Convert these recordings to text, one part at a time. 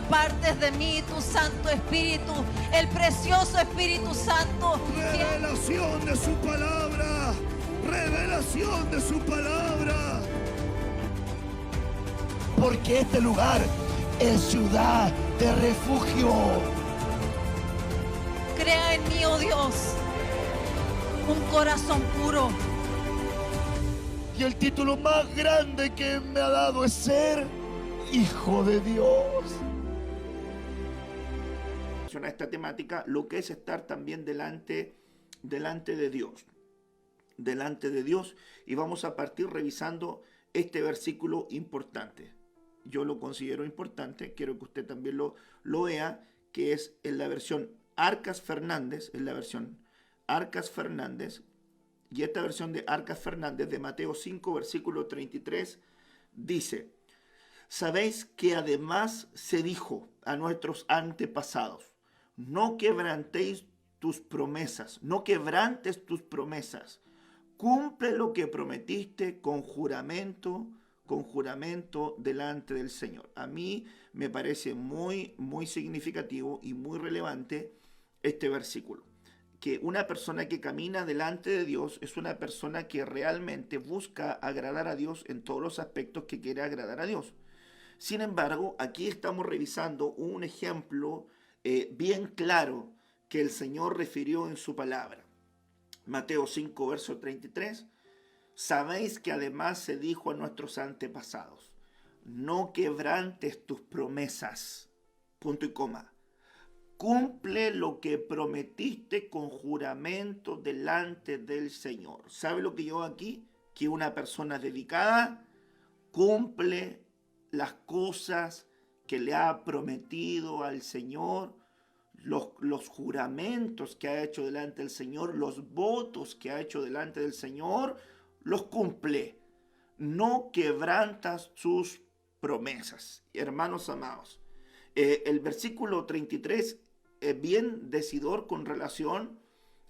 impartes de mí tu Santo Espíritu, el precioso Espíritu Santo. Revelación de su palabra. Revelación de su palabra. Porque este lugar es ciudad de refugio. Crea en mí, oh Dios, un corazón puro. Y el título más grande que me ha dado es ser hijo de Dios. A esta temática, lo que es estar también delante de Dios. Delante de Dios. Y vamos a partir revisando este versículo importante. Yo lo considero importante, quiero que usted también lo vea, que es en la versión Arcas Fernández, y esta versión de Arcas Fernández de Mateo 5, versículo 33, dice: sabéis que además se dijo a nuestros antepasados, no quebrantéis tus promesas, no quebrantes tus promesas, cumple lo que prometiste con juramento delante del Señor. A mí me parece muy, muy significativo y muy relevante este versículo. Que una persona que camina delante de Dios es una persona que realmente busca agradar a Dios en todos los aspectos que quiere agradar a Dios. Sin embargo, aquí estamos revisando un ejemplo bien claro que el Señor refirió en su palabra. Mateo 5, verso 33. Sabéis que además se dijo a nuestros antepasados, no quebrantes tus promesas, punto y coma. Cumple lo que prometiste con juramento delante del Señor. ¿Sabe lo que yo aquí? Que una persona dedicada cumple las cosas que le ha prometido al Señor, los juramentos que ha hecho delante del Señor, los votos que ha hecho delante del Señor, los cumple. No quebrantas sus promesas. Hermanos amados, el versículo 33 es bien decidor con relación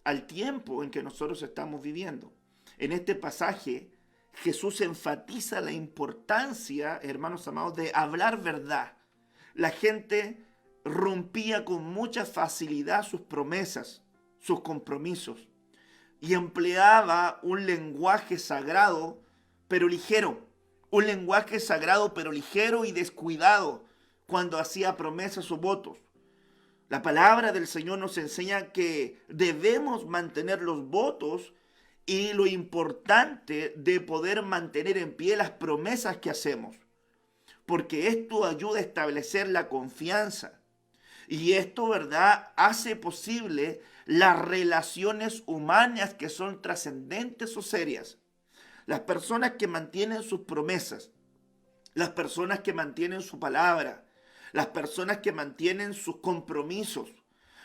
al tiempo en que nosotros estamos viviendo. En este pasaje, Jesús enfatiza la importancia, hermanos amados, de hablar verdad. La gente rompía con mucha facilidad sus promesas, sus compromisos, y empleaba un lenguaje sagrado, pero ligero. Un lenguaje sagrado, pero ligero y descuidado cuando hacía promesas o votos. La palabra del Señor nos enseña que debemos mantener los votos y lo importante de poder mantener en pie las promesas que hacemos. Porque esto ayuda a establecer la confianza. Y esto, ¿verdad?, hace posible las relaciones humanas que son trascendentes o serias. Las personas que mantienen sus promesas, las personas que mantienen su palabra, las personas que mantienen sus compromisos,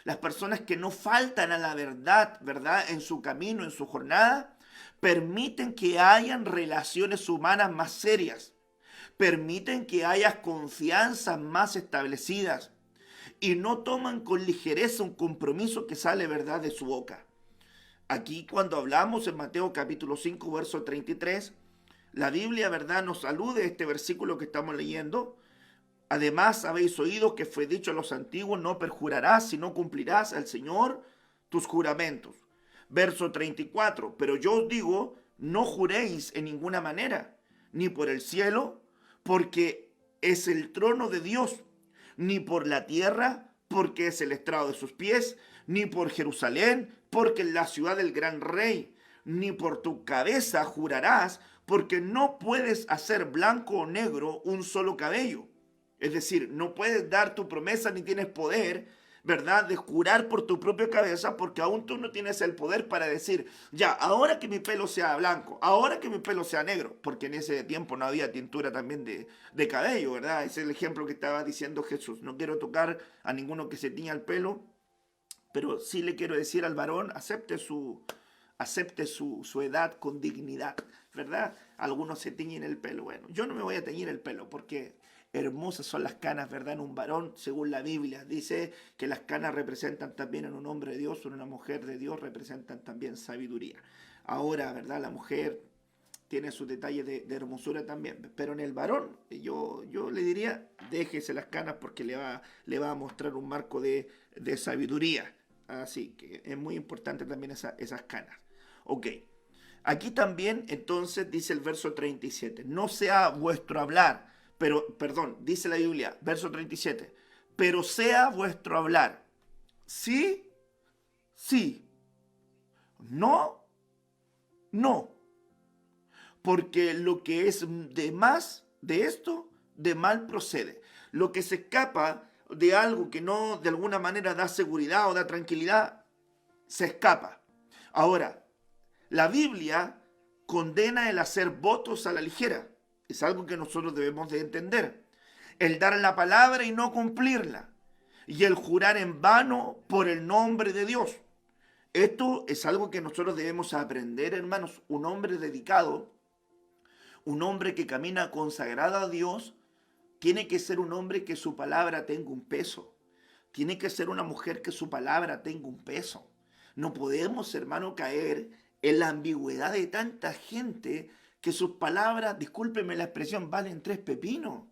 las personas que no faltan a la verdad, ¿verdad?, en su camino, en su jornada, permiten que hayan relaciones humanas más serias, permiten que haya confianzas más establecidas y no toman con ligereza un compromiso que sale, ¿verdad?, de su boca. Aquí cuando hablamos en Mateo capítulo 5, verso 33, la Biblia, ¿verdad?, nos alude a este versículo que estamos leyendo. Además, habéis oído que fue dicho a los antiguos, no perjurarás, sino cumplirás al Señor tus juramentos. Verso 34, pero yo os digo, no juréis en ninguna manera, ni por el cielo, porque es el trono de Dios, ni por la tierra, porque es el estrado de sus pies, ni por Jerusalén, porque es la ciudad del gran rey, ni por tu cabeza jurarás, porque no puedes hacer blanco o negro un solo cabello. Es decir, no puedes dar tu promesa ni tienes poder, ¿verdad?, de jurar por tu propia cabeza, porque aún tú no tienes el poder para decir, ya, ahora que mi pelo sea blanco, ahora que mi pelo sea negro, porque en ese tiempo no había tintura también de cabello, ¿verdad? Ese es el ejemplo que estaba diciendo Jesús. No quiero tocar a ninguno que se tiña el pelo, pero sí le quiero decir al varón, acepte su edad con dignidad, ¿verdad? Algunos se tiñen el pelo. Bueno, yo no me voy a teñir el pelo porque hermosas son las canas, ¿verdad?, en un varón, según la Biblia. Dice que las canas representan también en un hombre de Dios o en una mujer de Dios, representan también sabiduría. Ahora, ¿verdad?, la mujer tiene sus detalles de hermosura también. Pero en el varón, yo le diría, déjese las canas porque le va a mostrar un marco de sabiduría. Así que es muy importante también esas canas. Ok. Aquí también, entonces, dice el verso 37, no sea vuestro hablar, dice la Biblia, verso 37, pero sea vuestro hablar, sí, sí, no, no, porque lo que es de más de esto, de mal procede. Lo que se escapa de algo que no de alguna manera da seguridad o da tranquilidad, se escapa. Ahora, la Biblia condena el hacer votos a la ligera. Es algo que nosotros debemos de entender. El dar la palabra y no cumplirla. Y el jurar en vano por el nombre de Dios. Esto es algo que nosotros debemos aprender, hermanos. Un hombre dedicado, un hombre que camina consagrado a Dios, tiene que ser un hombre que su palabra tenga un peso. Tiene que ser una mujer que su palabra tenga un peso. No podemos, hermano, caer en la ambigüedad de tanta gente que sus palabras, discúlpeme la expresión, valen 3 pepinos.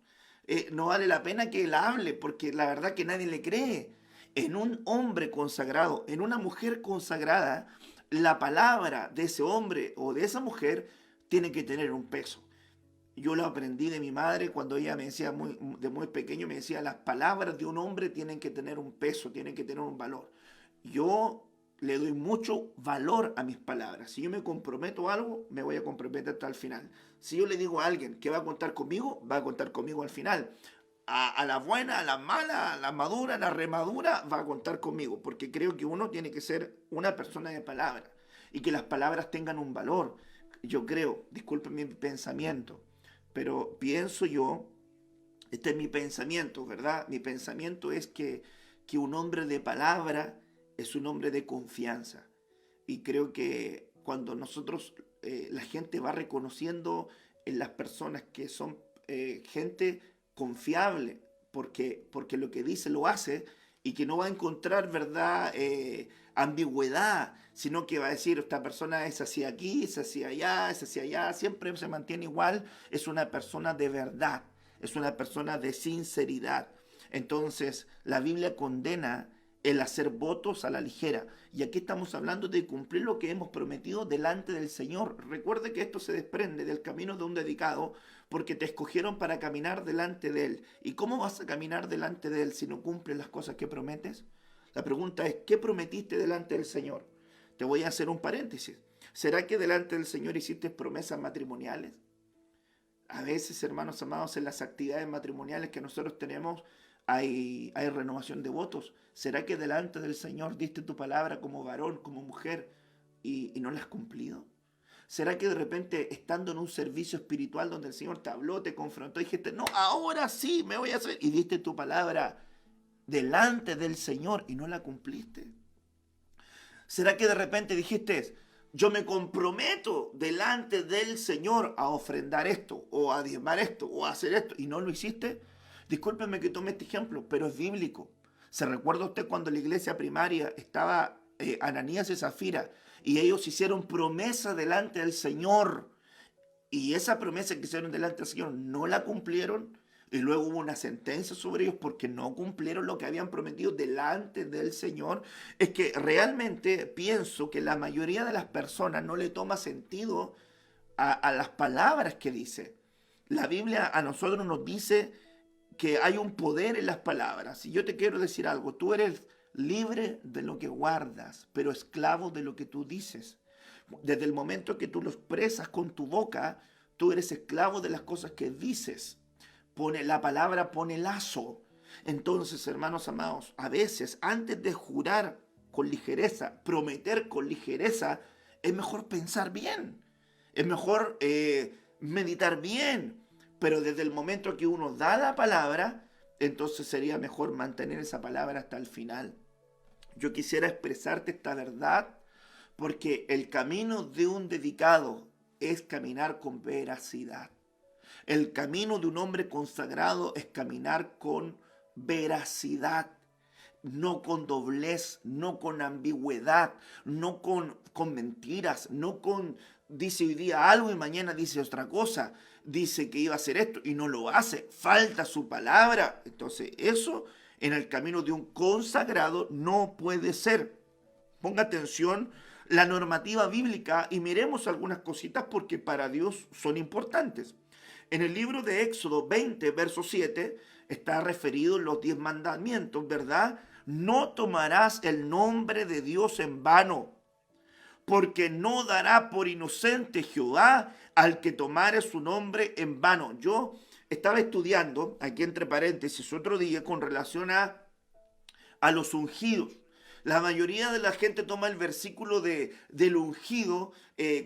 No vale la pena que él hable porque la verdad que nadie le cree. En un hombre consagrado, en una mujer consagrada, la palabra de ese hombre o de esa mujer tiene que tener un peso. Yo lo aprendí de mi madre cuando ella me decía, de muy pequeño, me decía, las palabras de un hombre tienen que tener un peso, tienen que tener un valor. Yo le doy mucho valor a mis palabras. Si yo me comprometo a algo, me voy a comprometer hasta el final. Si yo le digo a alguien que va a contar conmigo, va a contar conmigo al final. A la buena, a la mala, a la madura, a la remadura, va a contar conmigo. Porque creo que uno tiene que ser una persona de palabra. Y que las palabras tengan un valor. Yo creo, disculpen mi pensamiento, pero pienso yo, este es mi pensamiento, ¿verdad? Mi pensamiento es que un hombre de palabra es un hombre de confianza. Y creo que cuando nosotros, la gente va reconociendo en las personas que son gente confiable, porque lo que dice lo hace, y que no va a encontrar, ¿verdad?, ambigüedad, sino que va a decir, esta persona es así aquí, es así allá, es así allá, siempre se mantiene igual, es una persona de verdad, es una persona de sinceridad. Entonces, la Biblia condena el hacer votos a la ligera. Y aquí estamos hablando de cumplir lo que hemos prometido delante del Señor. Recuerde que esto se desprende del camino de un dedicado porque te escogieron para caminar delante de Él. ¿Y cómo vas a caminar delante de Él si no cumples las cosas que prometes? La pregunta es, ¿qué prometiste delante del Señor? Te voy a hacer un paréntesis. ¿Será que delante del Señor hiciste promesas matrimoniales? A veces, hermanos amados, en las actividades matrimoniales que nosotros tenemos, hay renovación de votos. ¿Será que delante del Señor diste tu palabra como varón, como mujer, y no la has cumplido? ¿Será que de repente, estando en un servicio espiritual donde el Señor te habló, te confrontó y dijiste, no, ahora sí me voy a hacer, y diste tu palabra delante del Señor y no la cumpliste? ¿Será que de repente dijiste, yo me comprometo delante del Señor a ofrendar esto, o a diezmar esto, o a hacer esto, y no lo hiciste? Discúlpeme que tome este ejemplo, pero es bíblico. ¿Se recuerda usted cuando en la iglesia primaria estaba Ananías y Zafira y ellos hicieron promesa delante del Señor? Y esa promesa que hicieron delante del Señor no la cumplieron y luego hubo una sentencia sobre ellos porque no cumplieron lo que habían prometido delante del Señor. Es que realmente pienso que la mayoría de las personas no le toma sentido a las palabras que dice. La Biblia a nosotros nos dice que hay un poder en las palabras. Y yo te quiero decir algo, tú eres libre de lo que guardas, pero esclavo de lo que tú dices. Desde el momento que tú lo expresas con tu boca, tú eres esclavo de las cosas que dices. La palabra pone lazo. Entonces, hermanos amados, a veces antes de jurar con ligereza, prometer con ligereza, es mejor pensar bien, es mejor meditar bien. Pero desde el momento que uno da la palabra, entonces sería mejor mantener esa palabra hasta el final. Yo quisiera expresarte esta verdad porque el camino de un dedicado es caminar con veracidad. El camino de un hombre consagrado es caminar con veracidad. no con doblez, no con ambigüedad, no con mentiras, no con, dice hoy día algo y mañana dice otra cosa, dice que iba a hacer esto y no lo hace, falta su palabra. Entonces eso en el camino de un consagrado no puede ser. Ponga atención la normativa bíblica y miremos algunas cositas porque para Dios son importantes. En el libro de Éxodo 20, verso 7, está referido los 10 mandamientos, ¿verdad? No tomarás el nombre de Dios en vano, porque no dará por inocente Jehová al que tomare su nombre en vano. Yo estaba estudiando, aquí entre paréntesis, otro día con relación a los ungidos. La mayoría de la gente toma el versículo del ungido,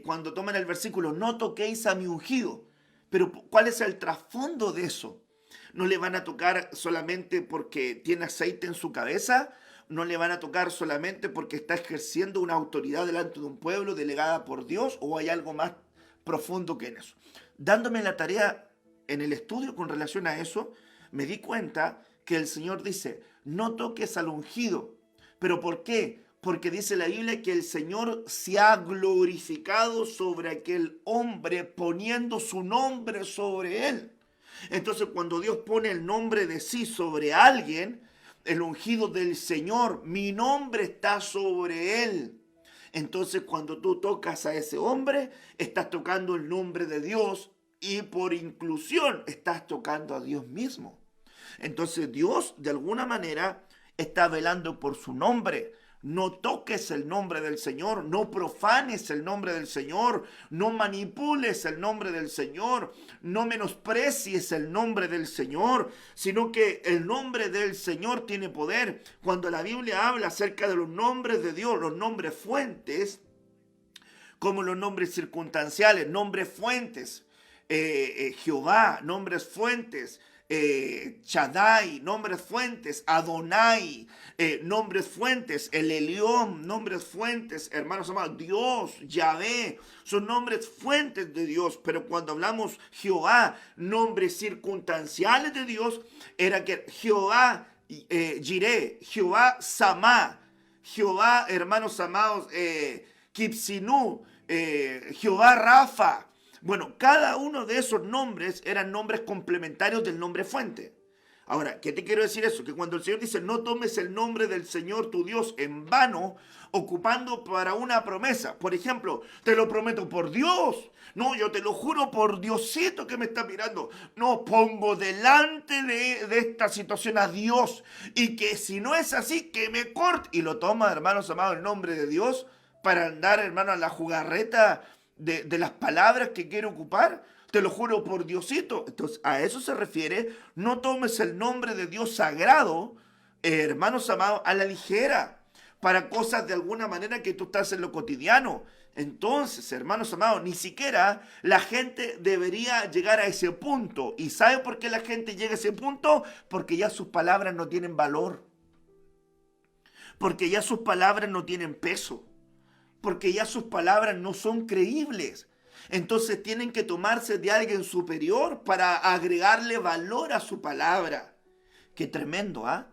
cuando toman el versículo, no toquéis a mi ungido. Pero ¿cuál es el trasfondo de eso? No le van a tocar solamente porque tiene aceite en su cabeza, no le van a tocar solamente porque está ejerciendo una autoridad delante de un pueblo delegada por Dios, o hay algo más profundo que en eso. Dándome la tarea en el estudio con relación a eso, me di cuenta que el Señor dice, no toques al ungido. ¿Pero por qué? Porque dice la Biblia que el Señor se ha glorificado sobre aquel hombre poniendo su nombre sobre él. Entonces cuando Dios pone el nombre de sí sobre alguien, el ungido del Señor, mi nombre está sobre él. Entonces cuando tú tocas a ese hombre, estás tocando el nombre de Dios y por inclusión estás tocando a Dios mismo. Entonces Dios de alguna manera está velando por su nombre. No toques el nombre del Señor, no profanes el nombre del Señor, no manipules el nombre del Señor, no menosprecies el nombre del Señor, sino que el nombre del Señor tiene poder. Cuando la Biblia habla acerca de los nombres de Dios, los nombres fuentes, como los nombres circunstanciales, nombres fuentes, Jehová, nombres fuentes, Shaddai, nombres fuentes, Adonai, nombres fuentes, el Elión, nombres fuentes, hermanos amados, Dios, Yahvé, son nombres fuentes de Dios. Pero cuando hablamos Jehová, nombres circunstanciales de Dios, era que Jehová Jireh, Jehová Samá, Jehová, hermanos amados, Kipsinú, Jehová Rafa. Bueno, cada uno de esos nombres eran nombres complementarios del nombre fuente. Ahora, ¿qué te quiero decir eso? Que cuando el Señor dice, no tomes el nombre del Señor tu Dios en vano, ocupando para una promesa. Por ejemplo, te lo prometo por Dios. No, yo te lo juro por Diosito que me está mirando. No, pongo delante de esta situación a Dios. Y que si no es así, que me corte. Y lo toma, hermanos amados, el nombre de Dios para andar, hermano, a la jugarreta de las palabras que quiere ocupar. Te lo juro por Diosito. Entonces, a eso se refiere. No tomes el nombre de Dios sagrado, hermanos amados, a la ligera, para cosas de alguna manera que tú estás en lo cotidiano. Entonces, hermanos amados, ni siquiera la gente debería llegar a ese punto. ¿Y sabe por qué la gente llega a ese punto? Porque ya sus palabras no tienen valor. Porque ya sus palabras no tienen peso. Porque ya sus palabras no son creíbles. Entonces tienen que tomarse de alguien superior para agregarle valor a su palabra. Qué tremendo, ¿ah?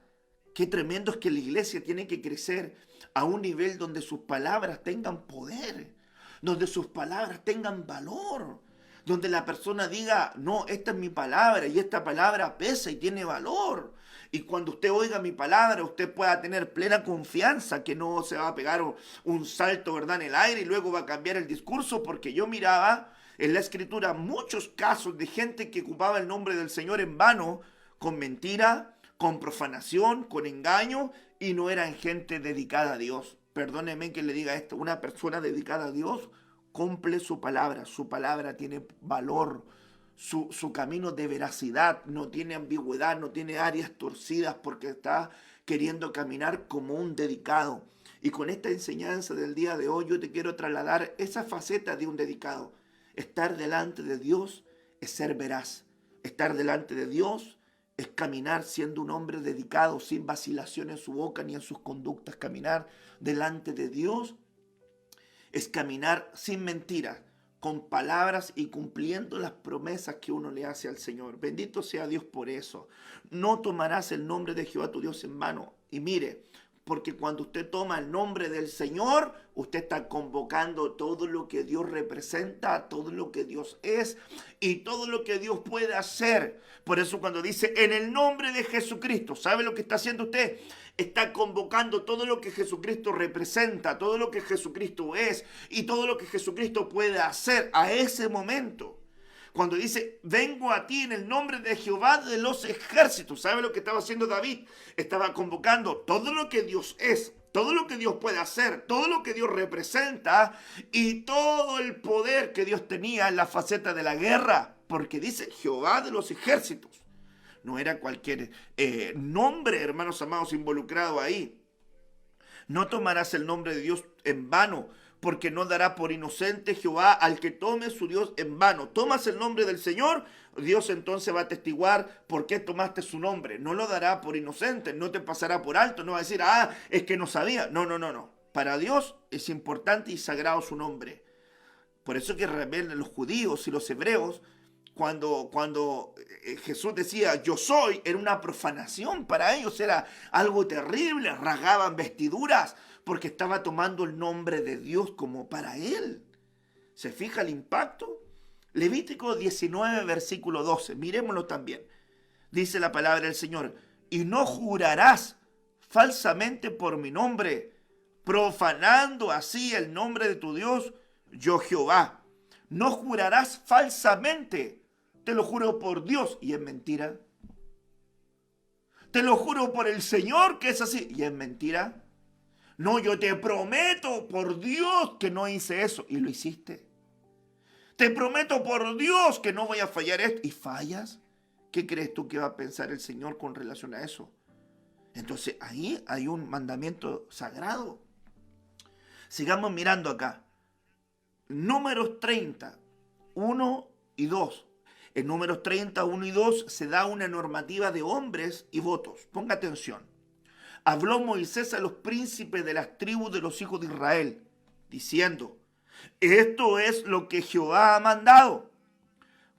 Qué tremendo es que la iglesia tiene que crecer a un nivel donde sus palabras tengan poder, donde sus palabras tengan valor, donde la persona diga, no, esta es mi palabra y esta palabra pesa y tiene valor. Y cuando usted oiga mi palabra, usted pueda tener plena confianza que no se va a pegar un salto, ¿verdad?, en el aire y luego va a cambiar el discurso, porque yo miraba en la Escritura muchos casos de gente que ocupaba el nombre del Señor en vano, con mentira, con profanación, con engaño, y no eran gente dedicada a Dios. Perdóneme que le diga esto, una persona dedicada a Dios cumple su palabra tiene valor. Su camino de veracidad, no tiene ambigüedad, no tiene áreas torcidas, porque está queriendo caminar como un dedicado. Y con esta enseñanza del día de hoy yo te quiero trasladar esa faceta de un dedicado. Estar delante de Dios es ser veraz. Estar delante de Dios es caminar siendo un hombre dedicado, sin vacilación en su boca ni en sus conductas. Caminar delante de Dios es caminar sin mentiras, con palabras y cumpliendo las promesas que uno le hace al Señor. Bendito sea Dios por eso. No tomarás el nombre de Jehová tu Dios en vano. Y mire, porque cuando usted toma el nombre del Señor, usted está convocando todo lo que Dios representa, todo lo que Dios es y todo lo que Dios puede hacer. Por eso cuando dice en el nombre de Jesucristo, ¿sabe lo que está haciendo usted? Está convocando todo lo que Jesucristo representa, todo lo que Jesucristo es y todo lo que Jesucristo puede hacer a ese momento. Cuando dice, vengo a ti en el nombre de Jehová de los ejércitos. ¿Sabe lo que estaba haciendo David? Estaba convocando todo lo que Dios es, todo lo que Dios puede hacer, todo lo que Dios representa y todo el poder que Dios tenía en la faceta de la guerra. Porque dice Jehová de los ejércitos. No era cualquier nombre, hermanos amados, involucrado ahí. No tomarás el nombre de Dios en vano, porque no dará por inocente Jehová al que tome su Dios en vano. Tomas el nombre del Señor, Dios entonces va a atestiguar por qué tomaste su nombre. No lo dará por inocente, no te pasará por alto, no va a decir, es que no sabía. No. Para Dios es importante y sagrado su nombre. Por eso que revelan los judíos y los hebreos, cuando Jesús decía yo soy, era una profanación para ellos, era algo terrible, rasgaban vestiduras porque estaba tomando el nombre de Dios como para él. ¿Se fija el impacto? Levítico 19, versículo 12, miremoslo también. Dice la palabra del Señor, y no jurarás falsamente por mi nombre, profanando así el nombre de tu Dios, yo Jehová. No jurarás falsamente. Te lo juro por Dios y es mentira. Te lo juro por el Señor que es así y es mentira. No, yo te prometo por Dios que no hice eso y lo hiciste. Te prometo por Dios que no voy a fallar esto y fallas. ¿Qué crees tú que va a pensar el Señor con relación a eso? Entonces ahí hay un mandamiento sagrado. Sigamos mirando acá. Números 30, 1 y 2. En Números 30, 1 y 2 se da una normativa de hombres y votos. Ponga atención. Habló Moisés a los príncipes de las tribus de los hijos de Israel, diciendo, esto es lo que Jehová ha mandado.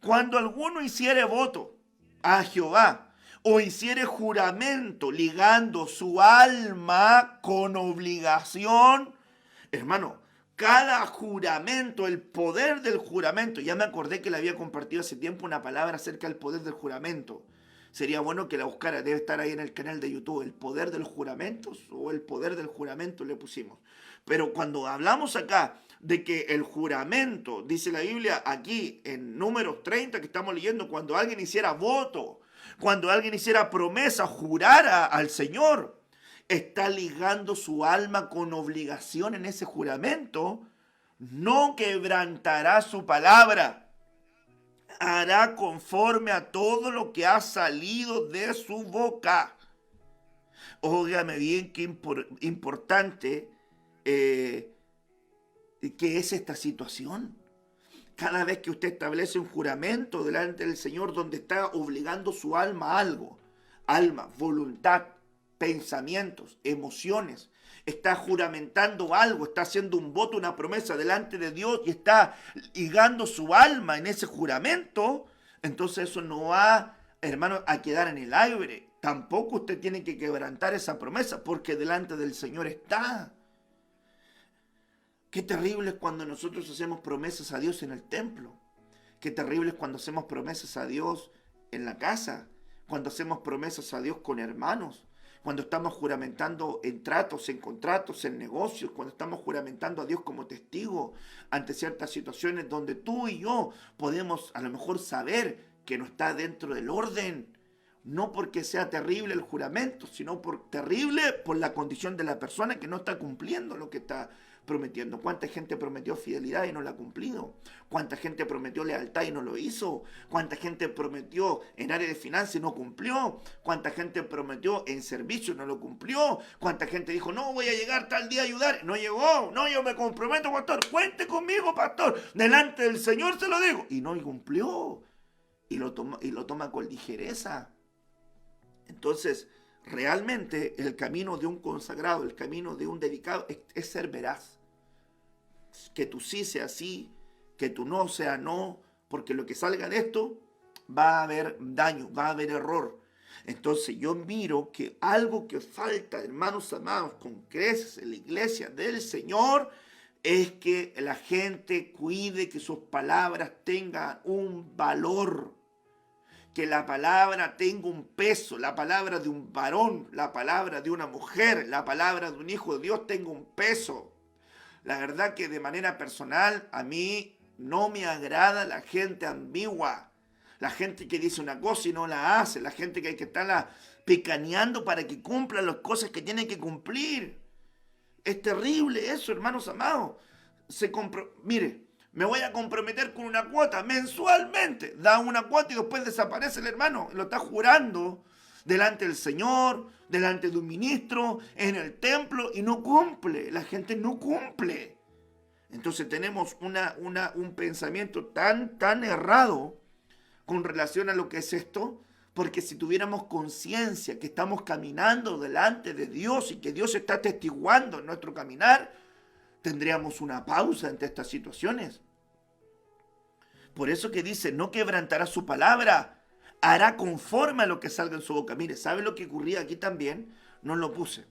Cuando alguno hiciere voto a Jehová o hiciere juramento ligando su alma con obligación, hermano, cada juramento, el poder del juramento, ya me acordé que le había compartido hace tiempo una palabra acerca del poder del juramento. Sería bueno que la buscara, debe estar ahí en el canal de YouTube, el poder de los juramentos o el poder del juramento le pusimos. Pero cuando hablamos acá de que el juramento, dice la Biblia aquí en Números 30 que estamos leyendo, cuando alguien hiciera voto, cuando alguien hiciera promesa, jurara al Señor, está ligando su alma con obligación en ese juramento, no quebrantará su palabra, hará conforme a todo lo que ha salido de su boca. Óigame bien qué importante que es esta situación. Cada vez que usted establece un juramento delante del Señor donde está obligando su alma a algo, alma, voluntad, pensamientos, emociones, está juramentando algo, está haciendo un voto, una promesa delante de Dios y está ligando su alma en ese juramento, entonces eso no va, hermano, a quedar en el aire. Tampoco usted tiene que quebrantar esa promesa porque delante del Señor está. Qué terrible es cuando nosotros hacemos promesas a Dios en el templo. Qué terrible es cuando hacemos promesas a Dios en la casa, cuando hacemos promesas a Dios con hermanos, cuando estamos juramentando en tratos, en contratos, en negocios, cuando estamos juramentando a Dios como testigo ante ciertas situaciones donde tú y yo podemos a lo mejor saber que no está dentro del orden. No porque sea terrible el juramento, sino terrible por la condición de la persona que no está cumpliendo lo que está prometiendo. ¿Cuánta gente prometió fidelidad y no la ha cumplido? ¿Cuánta gente prometió lealtad y no lo hizo? ¿Cuánta gente prometió en área de finanzas y no cumplió? ¿Cuánta gente prometió en servicio y no lo cumplió? ¿Cuánta gente dijo, no voy a llegar tal día a ayudar? No llegó. No, yo me comprometo, pastor. Cuente conmigo, pastor. Delante del Señor se lo digo. Y no cumplió. Y lo toma con ligereza. Entonces, realmente el camino de un consagrado, el camino de un dedicado es ser veraz. Que tu sí sea sí, que tu no sea no, porque lo que salga de esto va a haber daño, va a haber error. Entonces yo miro que algo que falta, hermanos amados, con creces en la iglesia del Señor, es que la gente cuide que sus palabras tengan un valor, que la palabra tenga un peso, la palabra de un varón, la palabra de una mujer, la palabra de un hijo de Dios tenga un peso. La verdad que de manera personal a mí no me agrada la gente ambigua, la gente que dice una cosa y no la hace, la gente que hay que estarla picaneando para que cumpla las cosas que tiene que cumplir. Es terrible eso, hermanos amados. Mire, me voy a comprometer con una cuota mensualmente. Da una cuota y después desaparece el hermano. Lo está jurando delante del Señor, delante de un ministro, en el templo, y no cumple. La gente no cumple. Entonces tenemos un pensamiento tan errado con relación a lo que es esto, porque si tuviéramos conciencia que estamos caminando delante de Dios y que Dios está atestiguando en nuestro caminar, tendríamos una pausa ante estas situaciones. Por eso que dice, no quebrantará su palabra, hará conforme a lo que salga en su boca. Mire, ¿sabe lo que ocurría aquí también? No lo puse,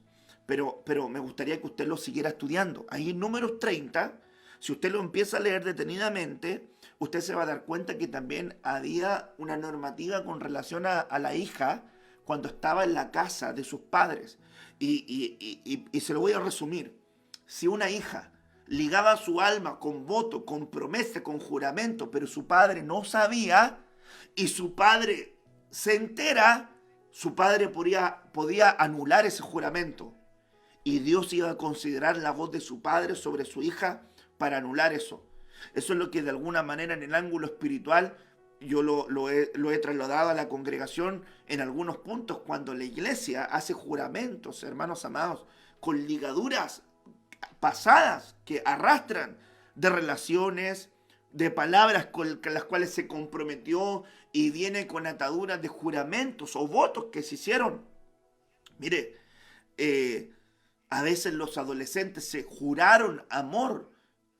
pero me gustaría que usted lo siguiera estudiando. Ahí en Números 30, si usted lo empieza a leer detenidamente, usted se va a dar cuenta que también había una normativa con relación a la hija cuando estaba en la casa de sus padres. Y se lo voy a resumir. Si una hija ligaba su alma con voto, con promesa, con juramento, pero su padre no sabía y su padre se entera, su padre podía anular ese juramento. Y Dios iba a considerar la voz de su padre sobre su hija para anular eso. Eso es lo que de alguna manera en el ángulo espiritual yo lo he trasladado a la congregación en algunos puntos, cuando la iglesia hace juramentos, hermanos amados, con ligaduras pasadas que arrastran de relaciones, de palabras con las cuales se comprometió, y viene con ataduras de juramentos o votos que se hicieron. Mire, a veces los adolescentes se juraron amor.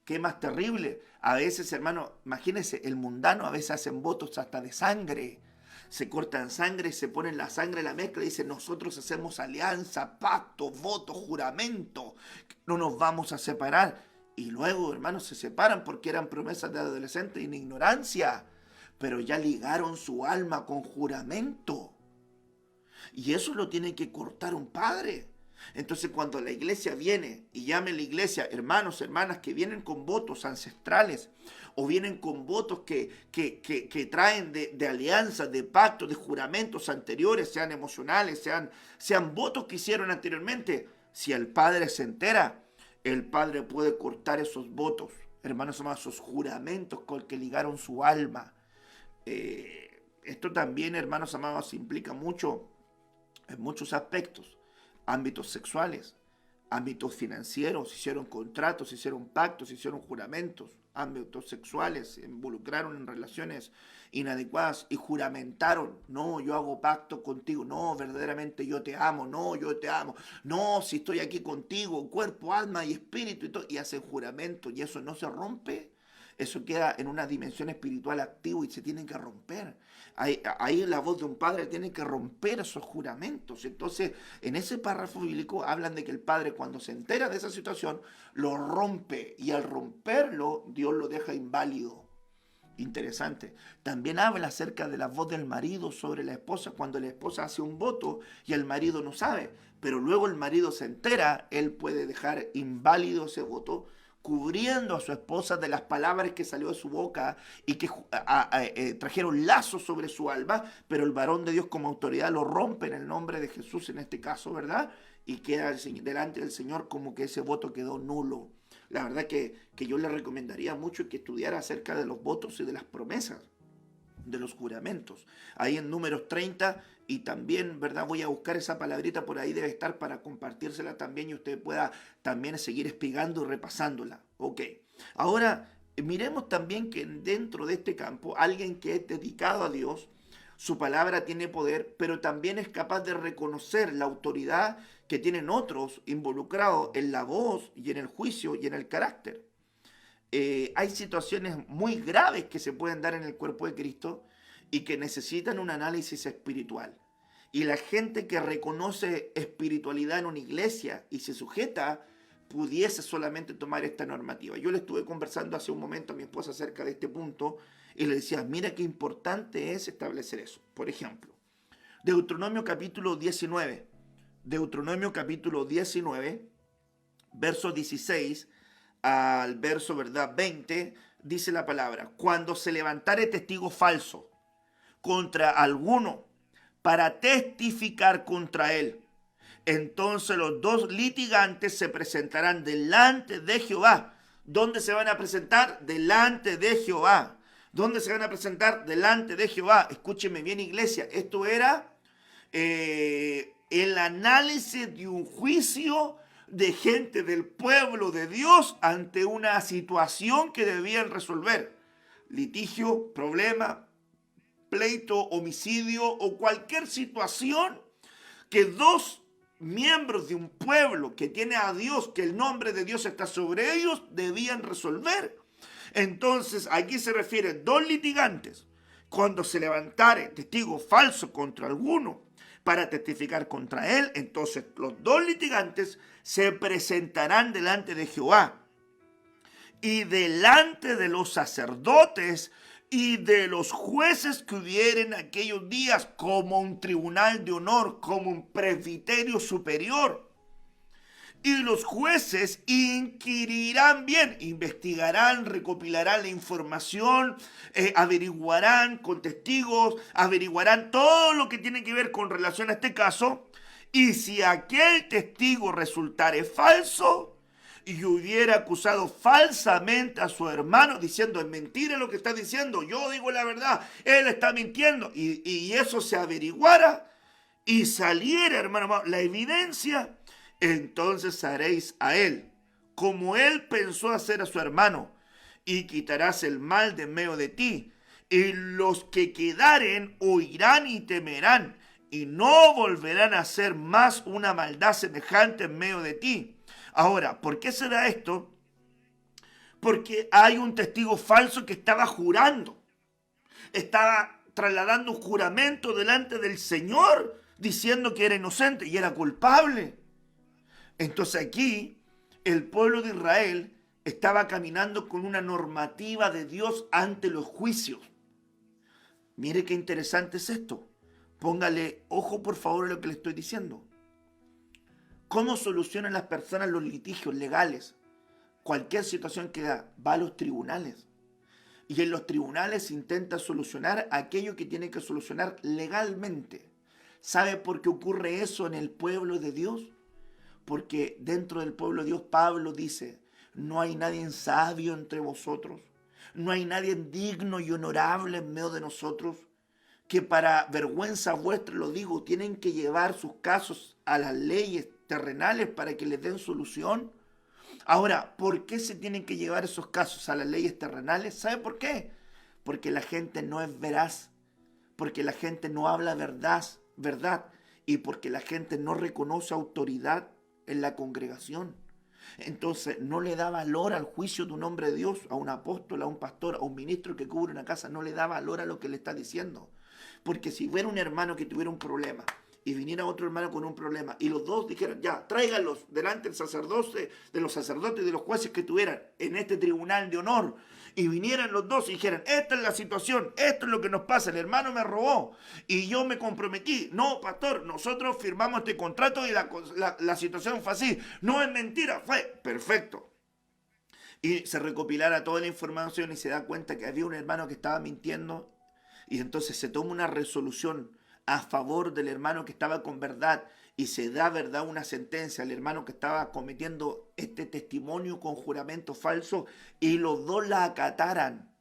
Qué más terrible. A veces, hermano, imagínense, el mundano a veces hacen votos hasta de sangre. Se cortan sangre, se ponen la sangre en la mezcla y dicen, nosotros hacemos alianza, pacto, voto, juramento, no nos vamos a separar. Y luego, hermanos, se separan porque eran promesas de adolescentes en ignorancia, pero ya ligaron su alma con juramento. Y eso lo tiene que cortar un padre. Entonces cuando la iglesia viene, y llame a la iglesia hermanos, hermanas que vienen con votos ancestrales, o vienen con votos que traen de alianzas, de pactos, de juramentos anteriores, sean emocionales, sean votos que hicieron anteriormente, si el padre se entera, el padre puede cortar esos votos, hermanos amados, esos juramentos con que ligaron su alma. Esto también, hermanos amados, implica mucho en muchos aspectos. Ámbitos sexuales, ámbitos financieros, hicieron contratos, hicieron pactos, hicieron juramentos, ámbitos sexuales, se involucraron en relaciones inadecuadas y juramentaron, no, yo hago pacto contigo, no, verdaderamente yo te amo, no, yo te amo, no, si estoy aquí contigo, cuerpo, alma y espíritu, y hacen juramento, y eso no se rompe. Eso queda en una dimensión espiritual activa y se tiene que romper. Ahí la voz de un padre tiene que romper esos juramentos. Entonces, en ese párrafo bíblico hablan de que el padre, cuando se entera de esa situación, lo rompe. Y al romperlo, Dios lo deja inválido. Interesante. También habla acerca de la voz del marido sobre la esposa, cuando la esposa hace un voto y el marido no sabe. Pero luego el marido se entera, él puede dejar inválido ese voto, cubriendo a su esposa de las palabras que salió de su boca y que trajeron lazos sobre su alma, pero el varón de Dios como autoridad lo rompe en el nombre de Jesús en este caso, ¿verdad? Y queda delante del Señor como que ese voto quedó nulo. La verdad que yo le recomendaría mucho que estudiara acerca de los votos y de las promesas, de los juramentos. Ahí en Números 30, y también, ¿verdad? Voy a buscar esa palabrita por ahí, debe estar para compartírsela también y usted pueda también seguir espigando y repasándola. Ok. Ahora, miremos también que dentro de este campo, alguien que es dedicado a Dios, su palabra tiene poder, pero también es capaz de reconocer la autoridad que tienen otros involucrados en la voz y en el juicio y en el carácter. Hay situaciones muy graves que se pueden dar en el cuerpo de Cristo y que necesitan un análisis espiritual. y la gente que reconoce espiritualidad en una iglesia y se sujeta pudiese solamente tomar esta normativa. Yo le estuve conversando hace un momento a mi esposa acerca de este punto y le decía, mira qué importante es establecer eso. Por ejemplo, Deuteronomio capítulo 19, verso 16 al verso, ¿verdad?, 20, dice la palabra: cuando se levantare testigo falso contra alguno para testificar contra él, entonces los dos litigantes se presentarán delante de Jehová. ¿Dónde se van a presentar? Delante de Jehová. ¿Dónde se van a presentar? Delante de Jehová. Escúcheme bien, iglesia. Esto era el análisis de un juicio de gente del pueblo de Dios ante una situación que debían resolver. Litigio, problema, pleito, homicidio o cualquier situación que dos miembros de un pueblo que tiene a Dios, que el nombre de Dios está sobre ellos, debían resolver. Entonces, aquí se refiere dos litigantes. Cuando se levantare testigo falso contra alguno para testificar contra él, entonces los dos litigantes se presentarán delante de Jehová y delante de los sacerdotes y de los jueces que hubieren aquellos días, como un tribunal de honor, como un presbiterio superior. Y los jueces inquirirán bien, investigarán, recopilarán la información, averiguarán con testigos, averiguarán todo lo que tiene que ver con relación a este caso. Y si aquel testigo resultare falso y hubiera acusado falsamente a su hermano, diciendo, es mentira lo que está diciendo, yo digo la verdad, él está mintiendo, y eso se averiguara y saliera, hermano, la evidencia, entonces haréis a él como él pensó hacer a su hermano, y quitarás el mal de en medio de ti, y los que quedaren oirán y temerán, y no volverán a hacer más una maldad semejante en medio de ti. Ahora, ¿por qué será esto? Porque hay un testigo falso que estaba jurando, estaba trasladando un juramento delante del Señor, diciendo que era inocente y era culpable. Entonces aquí el pueblo de Israel estaba caminando con una normativa de Dios ante los juicios. Mire qué interesante es esto. Póngale ojo por favor a lo que le estoy diciendo. ¿Cómo solucionan las personas los litigios legales? Cualquier situación que da, va a los tribunales. Y en los tribunales se intenta solucionar aquello que tiene que solucionar legalmente. ¿Sabe por qué ocurre eso en el pueblo de Dios? Porque dentro del pueblo de Dios, Pablo dice, no hay nadie sabio entre vosotros, no hay nadie digno y honorable en medio de nosotros, que para vergüenza vuestra, lo digo, tienen que llevar sus casos a las leyes terrenales para que les den solución. Ahora, ¿por qué se tienen que llevar esos casos a las leyes terrenales? ¿Sabe por qué? Porque la gente no es veraz, porque la gente no habla verdad, y porque la gente no reconoce autoridad en la congregación. Entonces no le da valor al juicio de un hombre de Dios, a un apóstol, a un pastor, a un ministro que cubre una casa, no le da valor a lo que le está diciendo. Porque si hubiera un hermano que tuviera un problema y viniera otro hermano con un problema y los dos dijeran, ya, tráiganlos delante del sacerdote, de los sacerdotes y de los jueces que tuvieran en este tribunal de honor, y vinieran los dos y dijeran, esta es la situación, esto es lo que nos pasa, el hermano me robó y yo me comprometí, no, pastor, nosotros firmamos este contrato y la situación fue así, no es mentira, fue perfecto. Y se recopilara toda la información y se da cuenta que había un hermano que estaba mintiendo, y entonces se toma una resolución a favor del hermano que estaba con verdad y se da, verdad, una sentencia al hermano que estaba cometiendo este testimonio con juramento falso, y los dos la acataran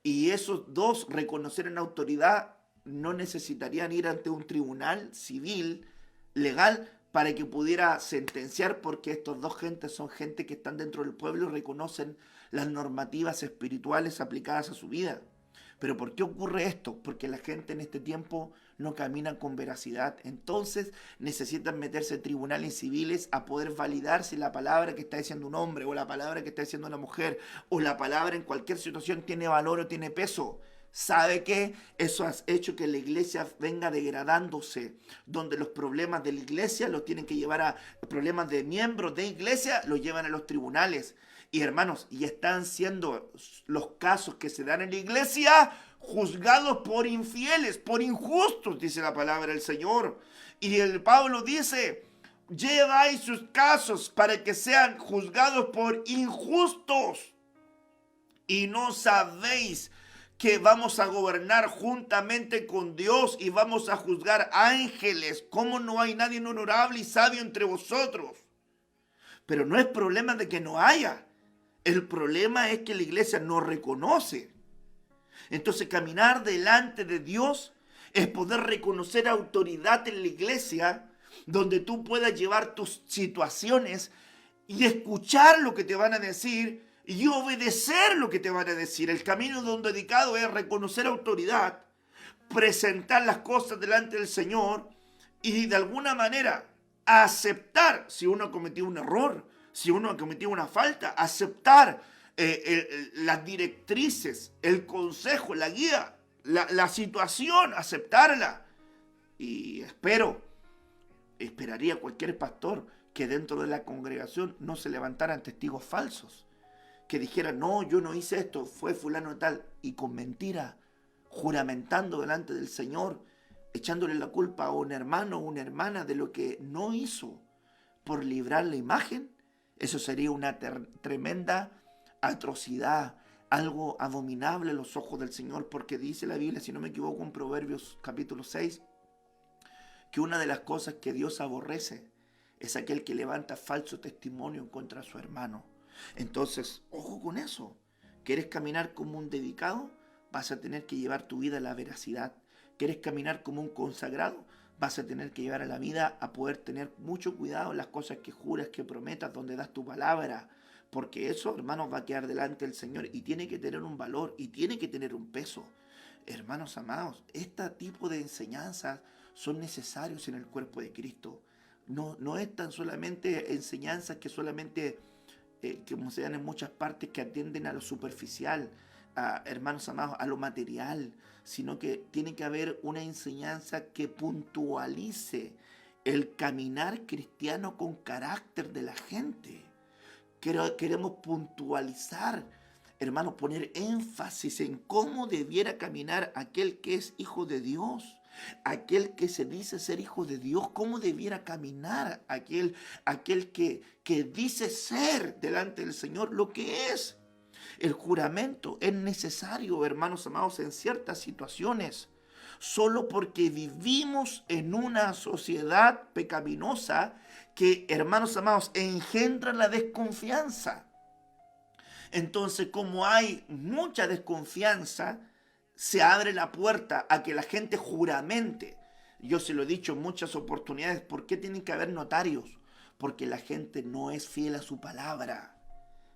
y esos dos reconocieran autoridad, no necesitarían ir ante un tribunal civil legal para que pudiera sentenciar, porque estos dos gentes son gente que están dentro del pueblo y reconocen las normativas espirituales aplicadas a su vida. ¿Pero por qué ocurre esto? Porque la gente en este tiempo no camina con veracidad. Entonces necesitan meterse en tribunales civiles a poder validar si la palabra que está diciendo un hombre, o la palabra que está diciendo una mujer, o la palabra en cualquier situación tiene valor o tiene peso. ¿Sabe qué? Eso ha hecho que la iglesia venga degradándose, donde los problemas de la iglesia los tienen que llevar a problemas de miembros de iglesia, los llevan a los tribunales. Y hermanos, y están siendo los casos que se dan en la iglesia juzgados por infieles, por injustos, dice la palabra del Señor. Y el Pablo dice, lleváis sus casos para que sean juzgados por injustos. Y no sabéis que vamos a gobernar juntamente con Dios y vamos a juzgar ángeles. ¿Cómo no hay nadie honorable y sabio entre vosotros? Pero no es problema de que no haya. El problema es que la iglesia no reconoce. Entonces, caminar delante de Dios es poder reconocer autoridad en la iglesia, donde tú puedas llevar tus situaciones y escuchar lo que te van a decir y obedecer lo que te van a decir. El camino de un dedicado es reconocer autoridad, presentar las cosas delante del Señor y de alguna manera aceptar si uno ha cometido un error, si uno ha cometido una falta, aceptar las directrices, el consejo, la guía, la situación, aceptarla. Y esperaría cualquier pastor que dentro de la congregación no se levantaran testigos falsos, que dijeran, no, yo no hice esto, fue fulano de tal, y con mentira, juramentando delante del Señor, echándole la culpa a un hermano o una hermana de lo que no hizo por librar la imagen. Eso sería una tremenda atrocidad, algo abominable a los ojos del Señor, porque dice la Biblia, si no me equivoco, en Proverbios capítulo 6, que una de las cosas que Dios aborrece es aquel que levanta falso testimonio contra su hermano. Entonces, ojo con eso. ¿Quieres caminar como un dedicado? Vas a tener que llevar tu vida a la veracidad. ¿Quieres caminar como un consagrado? Vas a tener que llevar a la vida a poder tener mucho cuidado en las cosas que juras, que prometas, donde das tu palabra. Porque eso, hermanos, va a quedar delante del Señor y tiene que tener un valor y tiene que tener un peso. Hermanos amados, este tipo de enseñanzas son necesarios en el cuerpo de Cristo. No es tan solamente enseñanzas que solamente, como se dan en muchas partes, que atienden a lo superficial, hermanos amados, a lo material, sino que tiene que haber una enseñanza que puntualice el caminar cristiano con carácter de la gente. Queremos puntualizar, hermanos, poner énfasis en cómo debiera caminar aquel que es hijo de Dios. Aquel que se dice ser hijo de Dios, cómo debiera caminar aquel que dice ser delante del Señor lo que es. El juramento es necesario, hermanos amados, en ciertas situaciones, solo porque vivimos en una sociedad pecaminosa que, hermanos amados, engendra la desconfianza. Entonces, como hay mucha desconfianza, se abre la puerta a que la gente juramente. Yo se lo he dicho en muchas oportunidades, ¿por qué tienen que haber notarios? Porque la gente no es fiel a su palabra.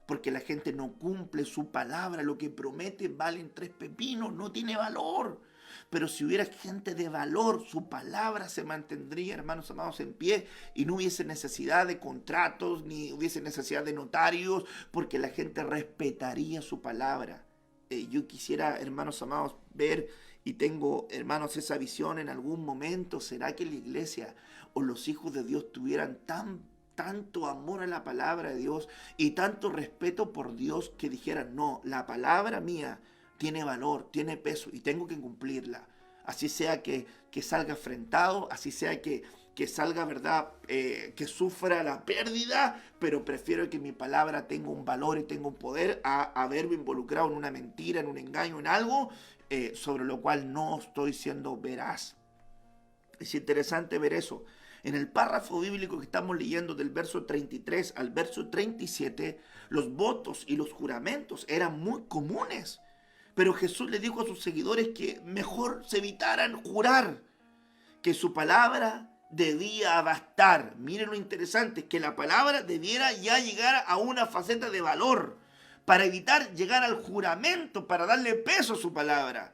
Porque la gente no cumple su palabra. Lo que promete valen 3 pepinos, no tiene valor. Pero si hubiera gente de valor, su palabra se mantendría, hermanos amados, en pie y no hubiese necesidad de contratos, ni hubiese necesidad de notarios, porque la gente respetaría su palabra. Yo quisiera, hermanos amados, ver, y tengo, hermanos, esa visión en algún momento. ¿Será que la iglesia o los hijos de Dios tuvieran tanto amor a la palabra de Dios y tanto respeto por Dios que dijeran, no, la palabra mía tiene valor, tiene peso y tengo que cumplirla? Así sea que salga afrentado, así sea que salga, ¿verdad? Que sufra la pérdida, pero prefiero que mi palabra tenga un valor y tenga un poder a haberme involucrado en una mentira, en un engaño, en algo sobre lo cual no estoy siendo veraz. Es interesante ver eso. En el párrafo bíblico que estamos leyendo del verso 33 al verso 37, los votos y los juramentos eran muy comunes. Pero Jesús le dijo a sus seguidores que mejor se evitaran jurar, que su palabra debía bastar. Miren lo interesante, que la palabra debiera ya llegar a una faceta de valor, para evitar llegar al juramento, para darle peso a su palabra.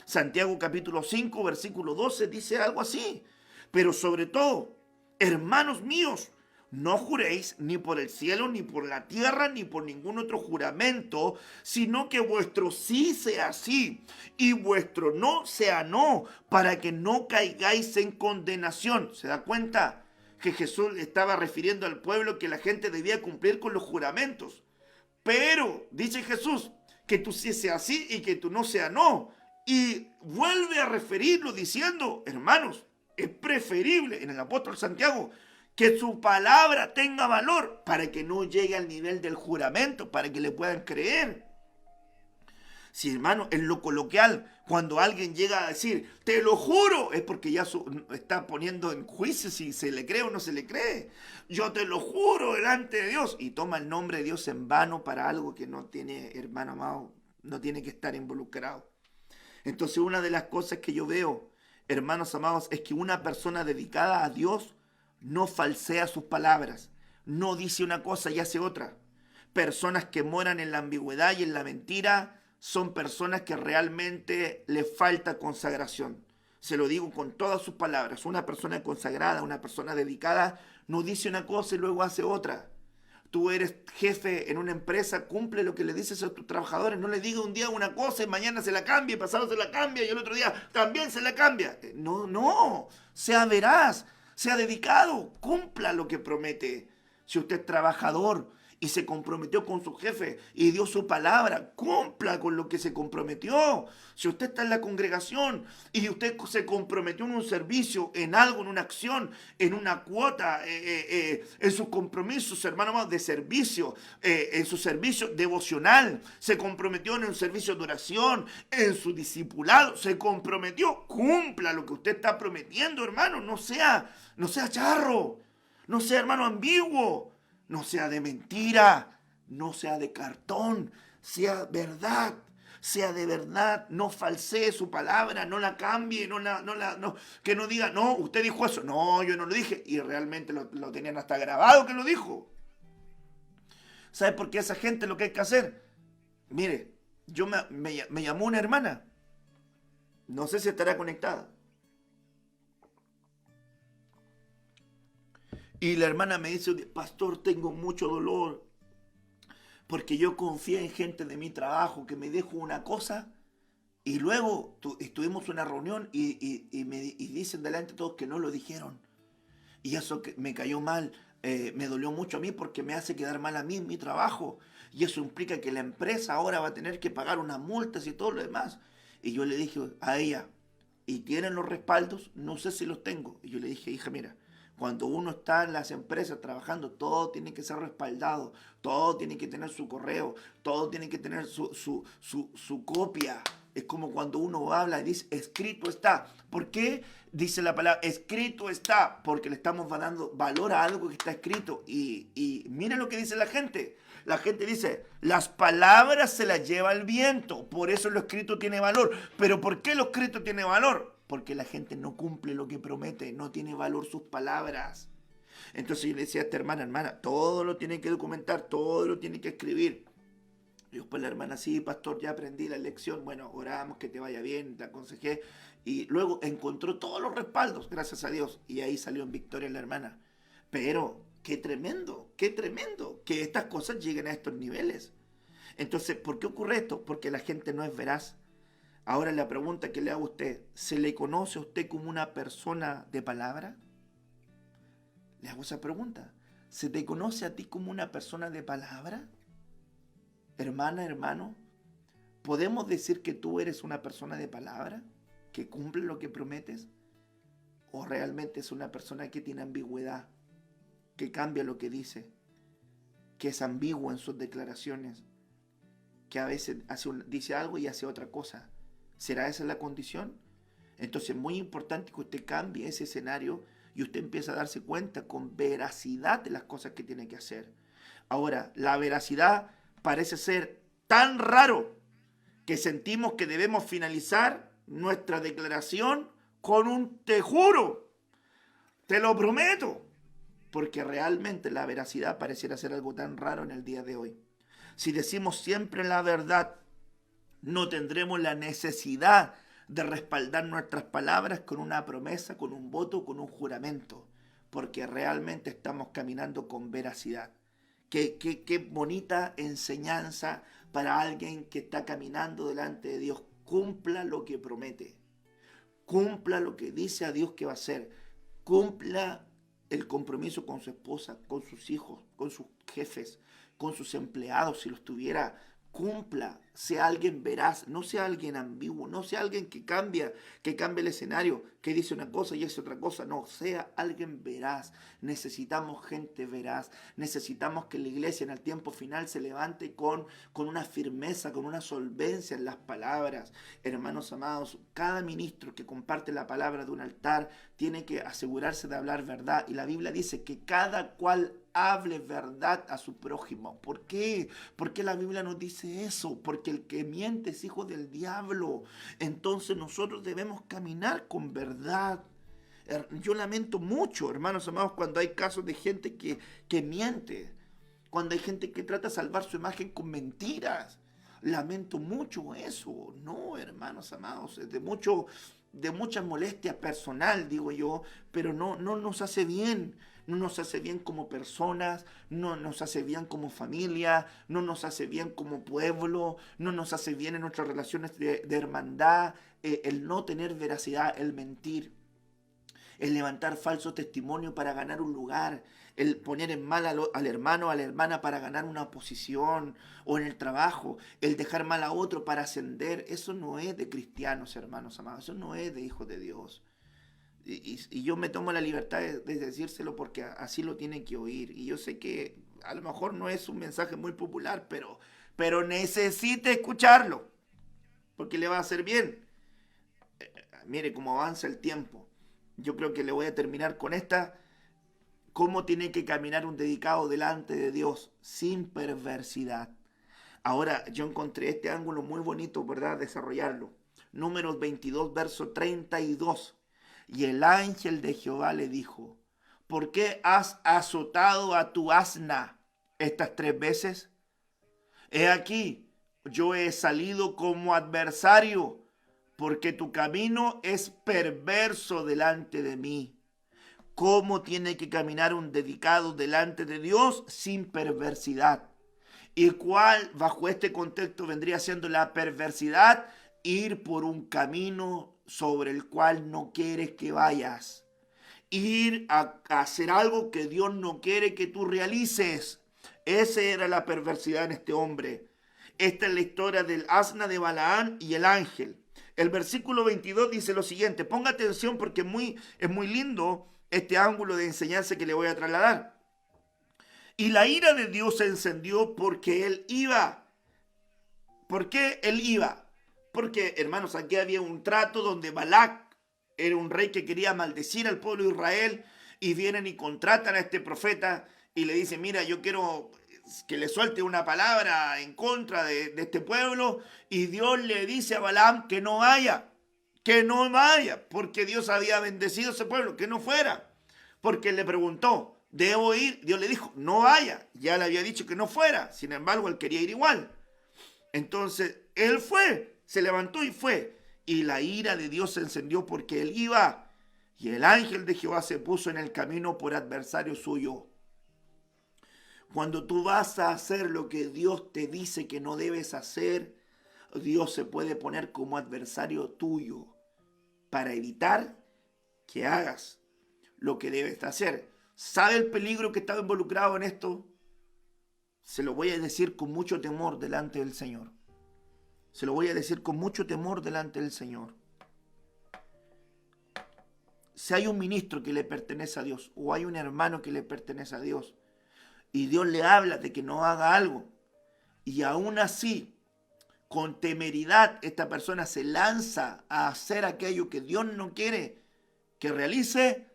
Santiago capítulo 5, versículo 12 dice algo así. Pero sobre todo, hermanos míos, no juréis ni por el cielo, ni por la tierra, ni por ningún otro juramento, sino que vuestro sí sea sí y vuestro no sea no, para que no caigáis en condenación. ¿Se da cuenta que Jesús estaba refiriendo al pueblo que la gente debía cumplir con los juramentos? Pero dice Jesús que tu sí sea sí y que tu no sea no. Y vuelve a referirlo diciendo, hermanos, es preferible en el apóstol Santiago que su palabra tenga valor para que no llegue al nivel del juramento, para que le puedan creer. Sí, hermano, en lo coloquial, cuando alguien llega a decir, te lo juro, es porque ya está poniendo en juicio si se le cree o no se le cree. Yo te lo juro delante de Dios. Y toma el nombre de Dios en vano para algo que no tiene, hermano amado, no tiene que estar involucrado. Entonces, una de las cosas que yo veo, hermanos amados, es que una persona dedicada a Dios no falsea sus palabras, no dice una cosa y hace otra. Personas que moran en la ambigüedad y en la mentira son personas que realmente les falta consagración. Se lo digo con todas sus palabras. Una persona consagrada, una persona dedicada, no dice una cosa y luego hace otra. Tú eres jefe en una empresa, cumple lo que le dices a tus trabajadores. No le diga un día una cosa y mañana se la cambia, y pasado se la cambia y el otro día también se la cambia. No, sea veraz, sea dedicado, cumpla lo que promete. Si usted es trabajador y se comprometió con su jefe y dio su palabra, cumpla con lo que se comprometió. Si usted está en la congregación y usted se comprometió en un servicio, en algo, en una acción, en una cuota, en sus compromisos, hermanos, de servicio, en su servicio devocional, se comprometió en un servicio de oración, en su discipulado, se comprometió, cumpla lo que usted está prometiendo, hermano. No sea charro, no sea, hermano, ambiguo. No sea de mentira, no sea de cartón, sea verdad, sea de verdad, no falsee su palabra, no la cambie, que no diga, no, usted dijo eso, no, yo no lo dije, y realmente lo tenían hasta grabado que lo dijo. ¿Sabe por qué esa gente lo que hay que hacer? Mire, me llamó una hermana, no sé si estará conectada. Y la hermana me dice, pastor, tengo mucho dolor porque yo confié en gente de mi trabajo que me dijo una cosa y luego tuvimos una reunión y dicen delante de todos que no lo dijeron. Y eso que me cayó mal, me dolió mucho a mí porque me hace quedar mal a mí en mi trabajo. Y eso implica que la empresa ahora va a tener que pagar unas multas y todo lo demás. Y yo le dije a ella, ¿y tienen los respaldos? No sé si los tengo. Y yo le dije, hija, mira, cuando uno está en las empresas trabajando, todo tiene que ser respaldado, todo tiene que tener su correo, todo tiene que tener su copia. Es como cuando uno habla y dice, escrito está. ¿Por qué dice la palabra escrito está? Porque le estamos dando valor a algo que está escrito. Y miren lo que dice la gente. La gente dice, las palabras se las lleva el viento, por eso lo escrito tiene valor. ¿Pero por qué lo escrito tiene valor? Porque la gente no cumple lo que promete, no tiene valor sus palabras. Entonces yo le decía a esta hermana, todo lo tiene que documentar, todo lo tiene que escribir. Y después la hermana, sí, pastor, ya aprendí la lección, bueno, oramos, que te vaya bien, te aconsejé. Y luego encontró todos los respaldos, gracias a Dios, y ahí salió en victoria la hermana. Pero qué tremendo que estas cosas lleguen a estos niveles. Entonces, ¿por qué ocurre esto? Porque la gente no es veraz. Ahora la pregunta que le hago a usted, ¿se le conoce a usted como una persona de palabra? Le hago esa pregunta. ¿Se te conoce a ti como una persona de palabra? Hermana, hermano, ¿podemos decir que tú eres una persona de palabra? ¿Que cumple lo que prometes? ¿O realmente es una persona que tiene ambigüedad? ¿Que cambia lo que dice? ¿Que es ambiguo en sus declaraciones? ¿Que a veces dice algo y hace otra cosa? ¿Será esa la condición? Entonces es muy importante que usted cambie ese escenario y usted empiece a darse cuenta con veracidad de las cosas que tiene que hacer. Ahora, la veracidad parece ser tan raro que sentimos que debemos finalizar nuestra declaración con un te juro, te lo prometo, porque realmente la veracidad pareciera ser algo tan raro en el día de hoy. Si decimos siempre la verdad, no tendremos la necesidad de respaldar nuestras palabras con una promesa, con un voto, con un juramento. porque realmente estamos caminando con veracidad. Qué bonita enseñanza para alguien que está caminando delante de Dios. Cumpla lo que promete. Cumpla lo que dice a Dios que va a hacer. Cumpla el compromiso con su esposa, con sus hijos, con sus jefes, con sus empleados, si los tuviera. Cumpla, sea alguien veraz, no sea alguien ambiguo, no sea alguien que cambia el escenario, que dice una cosa y hace otra cosa. No, sea alguien veraz. Necesitamos gente veraz. Necesitamos que la iglesia en el tiempo final se levante con una firmeza, con una solvencia en las palabras. Hermanos amados, cada ministro que comparte la palabra de un altar tiene que asegurarse de hablar verdad. Y la Biblia dice que cada cual hable verdad a su prójimo. ¿Por qué? ¿Por qué la Biblia nos dice eso? Porque el que miente es hijo del diablo. Entonces nosotros debemos caminar con verdad. Yo lamento mucho, hermanos amados, cuando hay casos de gente que miente, cuando hay gente que trata de salvar su imagen con mentiras. Lamento mucho eso. No, hermanos amados, de mucha molestia personal, digo yo, pero no nos hace bien. No nos hace bien como personas, no nos hace bien como familia, no nos hace bien como pueblo, no nos hace bien en nuestras relaciones de hermandad, el no tener veracidad, el mentir, el levantar falso testimonio para ganar un lugar, el poner en mal al hermano o a la hermana para ganar una posición, o en el trabajo, el dejar mal a otro para ascender. Eso no es de cristianos, hermanos amados, eso no es de hijos de Dios. Y yo me tomo la libertad de decírselo porque así lo tiene que oír. Y yo sé que a lo mejor no es un mensaje muy popular, pero necesita escucharlo, porque le va a hacer bien. Mire cómo avanza el tiempo. Yo creo que le voy a terminar con esta. ¿Cómo tiene que caminar un dedicado delante de Dios? Sin perversidad. Ahora, yo encontré este ángulo muy bonito, ¿verdad? Desarrollarlo. Números 22, verso 32. Y el ángel de Jehová le dijo: ¿por qué has azotado a tu asna estas 3 veces? He aquí, yo he salido como adversario, porque tu camino es perverso delante de mí. ¿Cómo tiene que caminar un dedicado delante de Dios? Sin perversidad. ¿Y cuál, bajo este contexto, vendría siendo la perversidad? Ir por un camino sobre el cual no quieres que vayas. Ir a hacer algo que Dios no quiere que tú realices. Esa era la perversidad en este hombre. Esta es la historia del asna de Balaam y el ángel. El versículo 22 dice lo siguiente. Ponga atención porque es muy lindo este ángulo de enseñanza que le voy a trasladar. Y la ira de Dios se encendió porque él iba. ¿Por qué él iba? Porque, hermanos, aquí había un trato donde Balac era un rey que quería maldecir al pueblo de Israel, y vienen y contratan a este profeta y le dicen: mira, yo quiero que le suelte una palabra en contra de este pueblo, y Dios le dice a Balaam que no vaya, porque Dios había bendecido a ese pueblo, que no fuera, porque él le preguntó: ¿debo ir? Dios le dijo: no vaya. Ya le había dicho que no fuera, sin embargo él quería ir igual. Entonces él fue, se levantó y fue, y la ira de Dios se encendió porque él iba, y el ángel de Jehová se puso en el camino por adversario suyo. Cuando tú vas a hacer lo que Dios te dice que no debes hacer, Dios se puede poner como adversario tuyo para evitar que hagas lo que debes hacer. ¿Sabe el peligro que estaba involucrado en esto? Se lo voy a decir con mucho temor delante del Señor. Se lo voy a decir con mucho temor delante del Señor. Si hay un ministro que le pertenece a Dios, o hay un hermano que le pertenece a Dios, y Dios le habla de que no haga algo, y aún así, con temeridad, esta persona se lanza a hacer aquello que Dios no quiere que realice,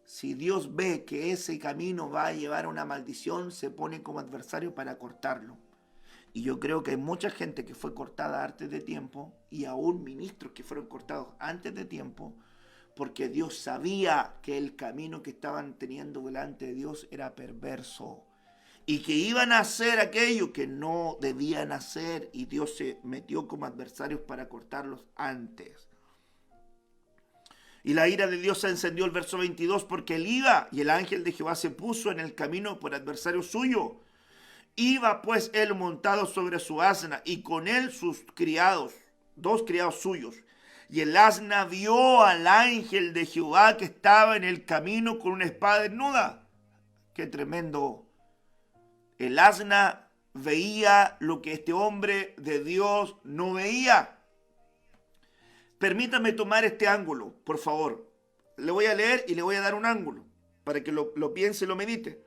si Dios ve que ese camino va a llevar a una maldición, se pone como adversario para cortarlo. Y yo creo que hay mucha gente que fue cortada antes de tiempo, y aún ministros que fueron cortados antes de tiempo, porque Dios sabía que el camino que estaban teniendo delante de Dios era perverso, y que iban a hacer aquello que no debían hacer, y Dios se metió como adversarios para cortarlos antes. Y la ira de Dios se encendió, el verso 22, porque él iba y el ángel de Jehová se puso en el camino por adversario suyo. Iba pues él montado sobre su asna y con él sus criados, 2 criados suyos. Y el asna vio al ángel de Jehová que estaba en el camino con una espada desnuda. ¡Qué tremendo! El asna veía lo que este hombre de Dios no veía. Permítame tomar este ángulo, por favor. Le voy a leer y le voy a dar un ángulo para que lo piense y lo medite.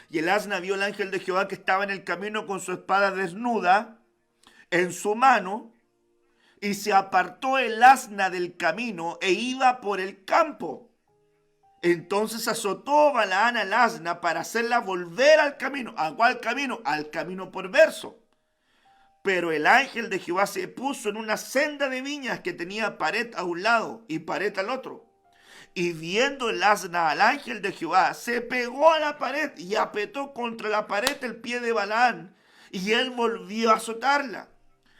Y el asna vio al ángel de Jehová que estaba en el camino con su espada desnuda en su mano, y se apartó el asna del camino e iba por el campo. Entonces azotó Balaán al asna para hacerla volver al camino. ¿A cuál camino? Al camino perverso. Pero el ángel de Jehová se puso en una senda de viñas que tenía pared a un lado y pared al otro. Y viendo el asna al ángel de Jehová, se pegó a la pared y apretó contra la pared el pie de Balaán. Y él volvió a azotarla.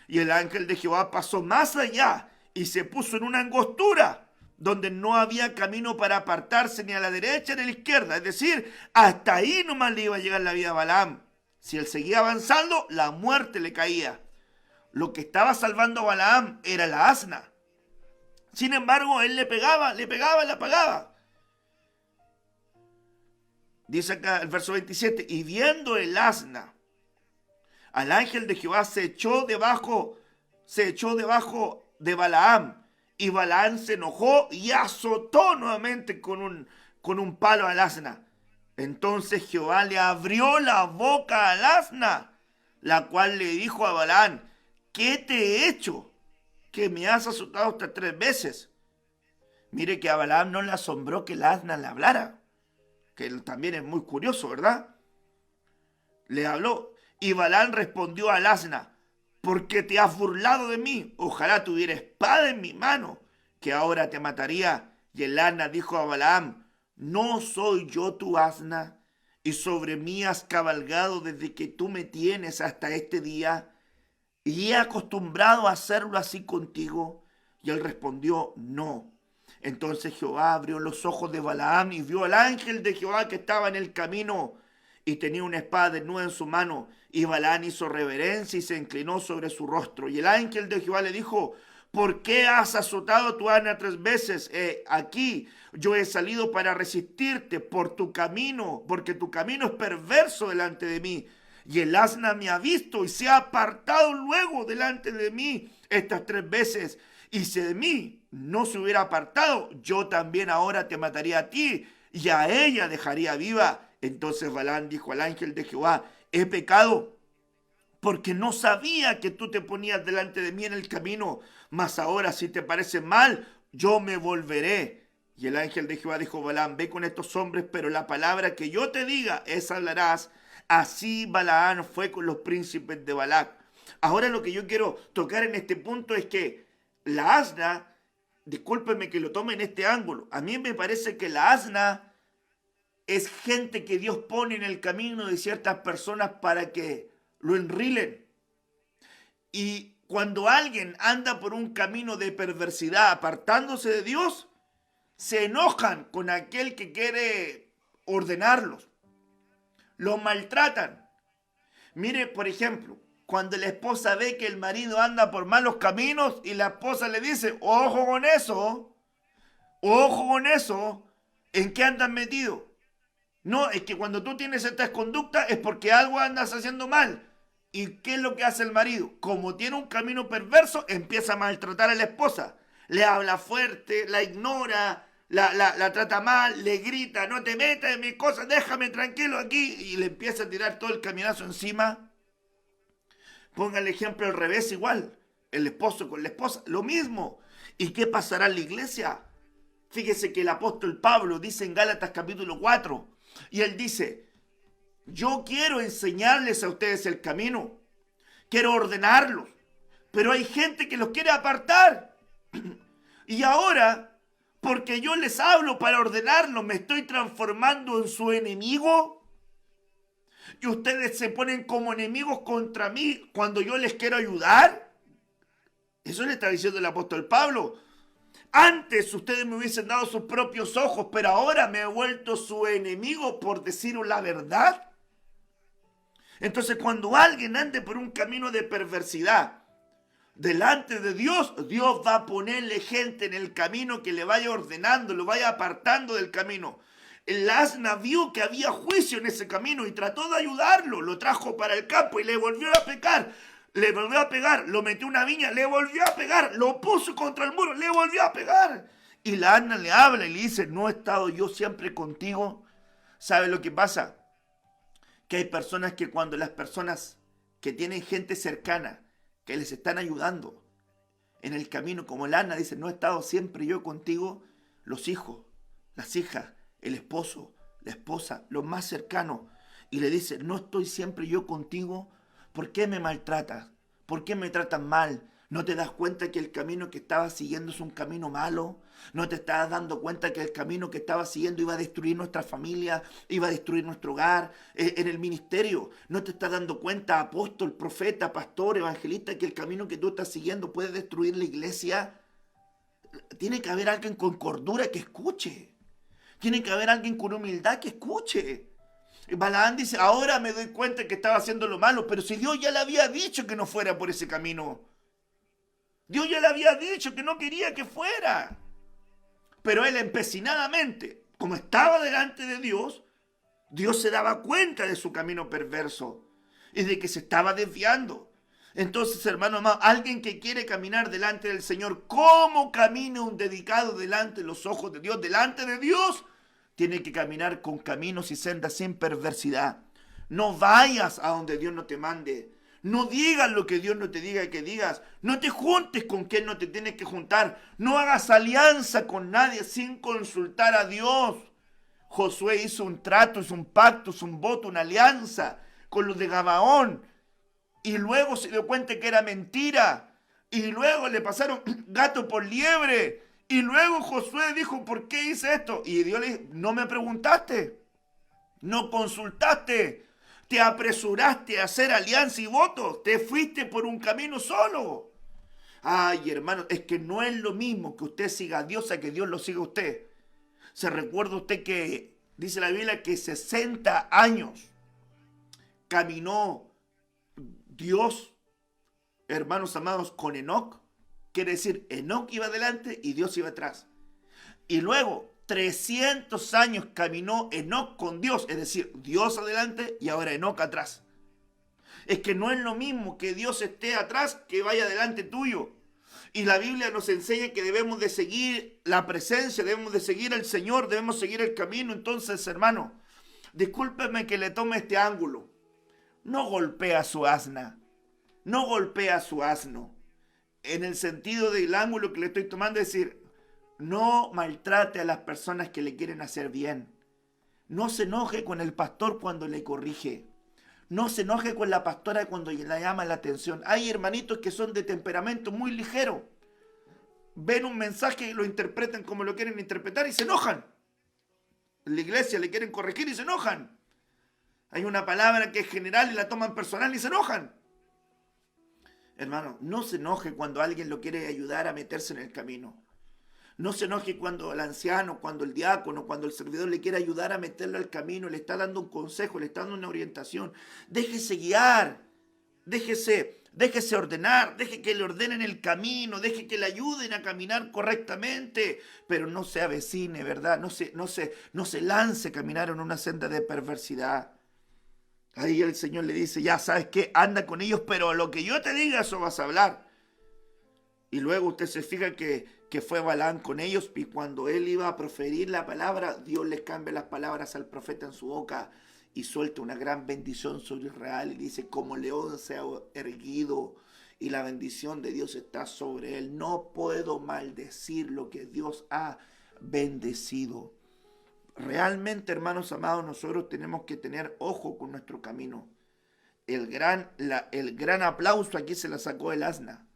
Y el ángel de Jehová pasó más allá y se puso en una angostura, donde no había camino para apartarse ni a la derecha ni a la izquierda. Es decir, hasta ahí nomás le iba a llegar la vida a Balaam. Si él seguía avanzando, la muerte le caía. Lo que estaba salvando a Balaam era la asna. Sin embargo, él le pegaba, la apagaba. Dice acá el verso 27, y viendo el asna, al ángel de Jehová se echó debajo de Balaam. Y Balaam se enojó y azotó nuevamente con un palo al asna. Entonces Jehová le abrió la boca al asna, la cual le dijo a Balaam: ¿qué te he hecho? Que me has azotado hasta 3 veces. Mire que a Balaam no le asombró que el asna le hablara, que también es muy curioso, ¿verdad? Le habló. Y Balaam respondió al asna: porque te has burlado de mí, ojalá tuviera espada en mi mano, que ahora te mataría. Y el asna dijo a Balaam: ¿no soy yo tu asna? Y sobre mí has cabalgado desde que tú me tienes hasta este día, y he acostumbrado a hacerlo así contigo. Y él respondió: no. Entonces Jehová abrió los ojos de Balaam y vio al ángel de Jehová que estaba en el camino, y tenía una espada desnuda en su mano. Y Balaam hizo reverencia y se inclinó sobre su rostro. Y el ángel de Jehová le dijo: ¿por qué has azotado tu asna 3 veces? Aquí yo he salido para resistirte por tu camino, porque tu camino es perverso delante de mí. Y el asna me ha visto y se ha apartado luego delante de mí estas 3 veces. Y si de mí no se hubiera apartado, yo también ahora te mataría a ti y a ella dejaría viva. Entonces Balaam dijo al ángel de Jehová: he pecado, porque no sabía que tú te ponías delante de mí en el camino. Mas ahora, si te parece mal, yo me volveré. Y el ángel de Jehová dijo a Balaam: ve con estos hombres, pero la palabra que yo te diga, esa hablarás. Así Balaam fue con los príncipes de Balac. Ahora lo que yo quiero tocar en este punto es que la asna, discúlpenme que lo tome en este ángulo, a mí me parece que la asna es gente que Dios pone en el camino de ciertas personas para que lo enrilen. Y cuando alguien anda por un camino de perversidad apartándose de Dios, se enojan con aquel que quiere ordenarlos. Los maltratan. Mire, por ejemplo, cuando la esposa ve que el marido anda por malos caminos y la esposa le dice: ojo con eso, ¿en qué andas metido? No, es que cuando tú tienes estas conductas es porque algo andas haciendo mal. ¿Y qué es lo que hace el marido? Como tiene un camino perverso, empieza a maltratar a la esposa. Le habla fuerte, la ignora, la trata mal, le grita: no te metas en mis cosas, déjame tranquilo aquí. Y le empieza a tirar todo el caminazo encima. Ponga el ejemplo al revés igual. El esposo con la esposa, lo mismo. ¿Y qué pasará en la iglesia? Fíjese que el apóstol Pablo dice en Gálatas capítulo 4, y él dice: yo quiero enseñarles a ustedes el camino, quiero ordenarlos, pero hay gente que los quiere apartar. Y ahora, porque yo les hablo para ordenarlos, ¿me estoy transformando en su enemigo? ¿Y ustedes se ponen como enemigos contra mí cuando yo les quiero ayudar? Eso le está diciendo el apóstol Pablo. Antes ustedes me hubiesen dado sus propios ojos, pero ahora me he vuelto su enemigo por deciros la verdad. Entonces, cuando alguien ande por un camino de perversidad delante de Dios, Dios va a ponerle gente en el camino que le vaya ordenando, lo vaya apartando del camino. El asna vio que había juicio en ese camino y trató de ayudarlo, lo trajo para el campo y le volvió a pecar. Le volvió a pegar, lo metió en una viña, le volvió a pegar, lo puso contra el muro, le volvió a pegar. Y la asna le habla y le dice, ¿no he estado yo siempre contigo? ¿Sabe lo que pasa? Que hay personas que cuando las personas que tienen gente cercana, que les están ayudando en el camino, como el asna dice, ¿no he estado siempre yo contigo? Los hijos, las hijas, el esposo, la esposa, los más cercanos, y le dice, ¿no estoy siempre yo contigo? ¿Por qué me maltratas? ¿Por qué me tratan mal? ¿No te das cuenta que el camino que estabas siguiendo es un camino malo? ¿No te estás dando cuenta que el camino que estabas siguiendo iba a destruir nuestra familia, iba a destruir nuestro hogar, en el ministerio? ¿No te estás dando cuenta, apóstol, profeta, pastor, evangelista, que el camino que tú estás siguiendo puede destruir la iglesia? Tiene que haber alguien con cordura que escuche. Tiene que haber alguien con humildad que escuche. Balaam dice, ahora me doy cuenta que estaba haciendo lo malo, pero si Dios ya le había dicho que no fuera por ese camino. Dios ya le había dicho que no quería que fuera. Pero él empecinadamente, como estaba delante de Dios, Dios se daba cuenta de su camino perverso y de que se estaba desviando. Entonces, hermano amado, alguien que quiere caminar delante del Señor, ¿cómo camina un dedicado delante de los ojos de Dios? Delante de Dios, tiene que caminar con caminos y sendas sin perversidad. No vayas a donde Dios no te mande. No digas lo que Dios no te diga que digas. No te juntes con quien no te tienes que juntar. No hagas alianza con nadie sin consultar a Dios. Josué hizo un trato, hizo un pacto, hizo un voto, una alianza con los de Gabaón. Y luego se dio cuenta que era mentira. Y luego le pasaron gato por liebre. Y luego Josué dijo, ¿por qué hice esto? Y Dios le dijo, no me preguntaste, no consultaste, te apresuraste a hacer alianza y votos, te fuiste por un camino solo. Ay, hermano, es que no es lo mismo que usted siga a Dios a que Dios lo siga a usted. ¿Se recuerda usted que dice la Biblia que 60 años caminó Dios, hermanos amados, con Enoc? Quiere decir, Enoc iba adelante y Dios iba atrás. Y luego, 300 años caminó Enoc con Dios, es decir, Dios adelante y ahora Enoc atrás. Es que no es lo mismo que Dios esté atrás que vaya delante tuyo. Y la Biblia nos enseña que debemos de seguir la presencia, debemos de seguir al Señor, debemos seguir el camino. Entonces, hermano, discúlpeme que le tome este ángulo. No golpea a su asna, no golpea a su asno. En el sentido del ángulo que le estoy tomando, es decir, no maltrate a las personas que le quieren hacer bien. No se enoje con el pastor cuando le corrige. No se enoje con la pastora cuando le llama la atención. Hay hermanitos que son de temperamento muy ligero. Ven un mensaje y lo interpretan como lo quieren interpretar y se enojan. En la iglesia le quieren corregir y se enojan. Hay una palabra que es general y la toman personal y se enojan. Hermano, no se enoje cuando alguien lo quiere ayudar a meterse en el camino. No se enoje cuando el anciano, cuando el diácono, cuando el servidor le quiere ayudar a meterlo al camino, le está dando un consejo, le está dando una orientación. Déjese guiar, déjese ordenar, deje que le ordenen el camino, deje que le ayuden a caminar correctamente, pero no se avecine, ¿verdad? No se lance a caminar en una senda de perversidad. Ahí el Señor le dice, ya sabes qué, anda con ellos, pero lo que yo te diga, eso vas a hablar. Y luego usted se fija que fue Balaam con ellos y cuando él iba a proferir la palabra, Dios les cambia las palabras al profeta en su boca y suelta una gran bendición sobre Israel y dice, como león se ha erguido y la bendición de Dios está sobre él. No puedo maldecir lo que Dios ha bendecido. Realmente, hermanos amados, nosotros tenemos que tener ojo con nuestro camino. El gran aplauso aquí se la sacó el asna.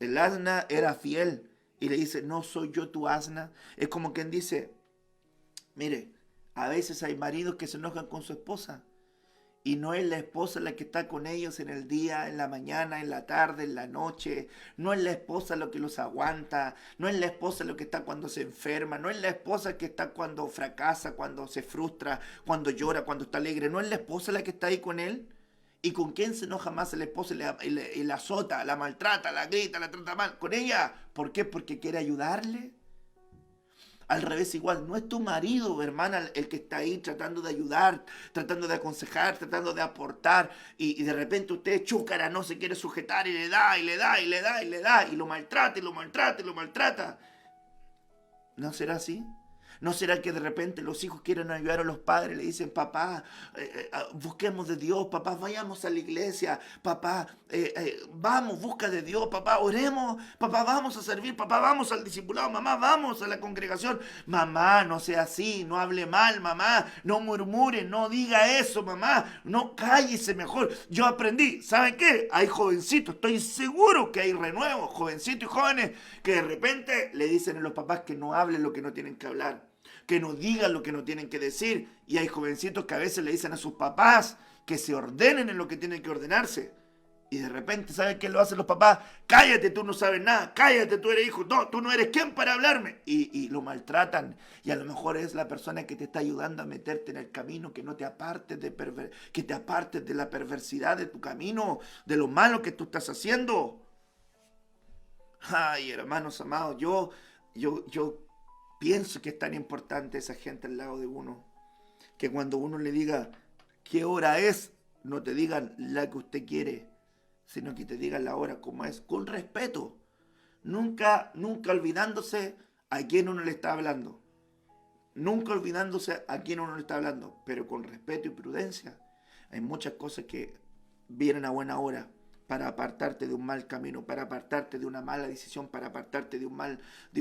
El asna era fiel y le dice, no soy yo tu asna. Es como quien dice, mire, a veces hay maridos que se enojan con su esposa Y no es la esposa la que está con ellos en el día, en la mañana, en la tarde, en la noche. No es la esposa lo que los aguanta. No es la esposa lo que está cuando se enferma. No es la esposa que está cuando fracasa, cuando se frustra, cuando llora, cuando está alegre. No es la esposa la que está ahí con él. ¿Y con quién se enoja más el esposo? Y la azota, la maltrata, la grita, la trata mal. ¿Con ella? ¿Por qué? Porque quiere ayudarle. Al revés igual, no es tu marido, hermana, el que está ahí tratando de ayudar, tratando de aconsejar, tratando de aportar, y de repente usted chúcara, no se quiere sujetar y le da, y le da, y le da, y le da, y lo maltrata, y lo maltrata, y lo maltrata. ¿No será así? ¿No será que de repente los hijos quieren ayudar a los padres? Le dicen, papá, busquemos de Dios, papá, vayamos a la iglesia, papá, vamos, busca de Dios, papá, oremos, papá, vamos a servir, papá, vamos al discipulado, mamá, vamos a la congregación. Mamá, no sea así, no hable mal, mamá, no murmure, no diga eso, mamá, no cállese mejor. Yo aprendí, ¿saben qué? Hay jovencitos, estoy seguro que hay renuevos, jovencitos y jóvenes, que de repente le dicen a los papás que no hablen lo que no tienen que hablar, que no digan lo que no tienen que decir. Y hay jovencitos que a veces le dicen a sus papás que se ordenen en lo que tienen que ordenarse. Y de repente, ¿saben qué lo hacen los papás? Cállate, tú no sabes nada, cállate, tú eres hijo, no, tú no eres quien para hablarme. Y lo maltratan. Y a lo mejor es la persona que te está ayudando a meterte en el camino, que no te apartes que te apartes de la perversidad de tu camino, de lo malo que tú estás haciendo. Ay, hermanos amados, yo pienso que es tan importante esa gente al lado de uno, que cuando uno le diga qué hora es, no te digan la que usted quiere, sino que te digan la hora como es, con respeto, nunca olvidándose a quién uno le está hablando, nunca olvidándose a quién uno le está hablando, pero con respeto y prudencia. Hay muchas cosas que vienen a buena hora para apartarte de un mal camino, para apartarte de una mala decisión, para apartarte de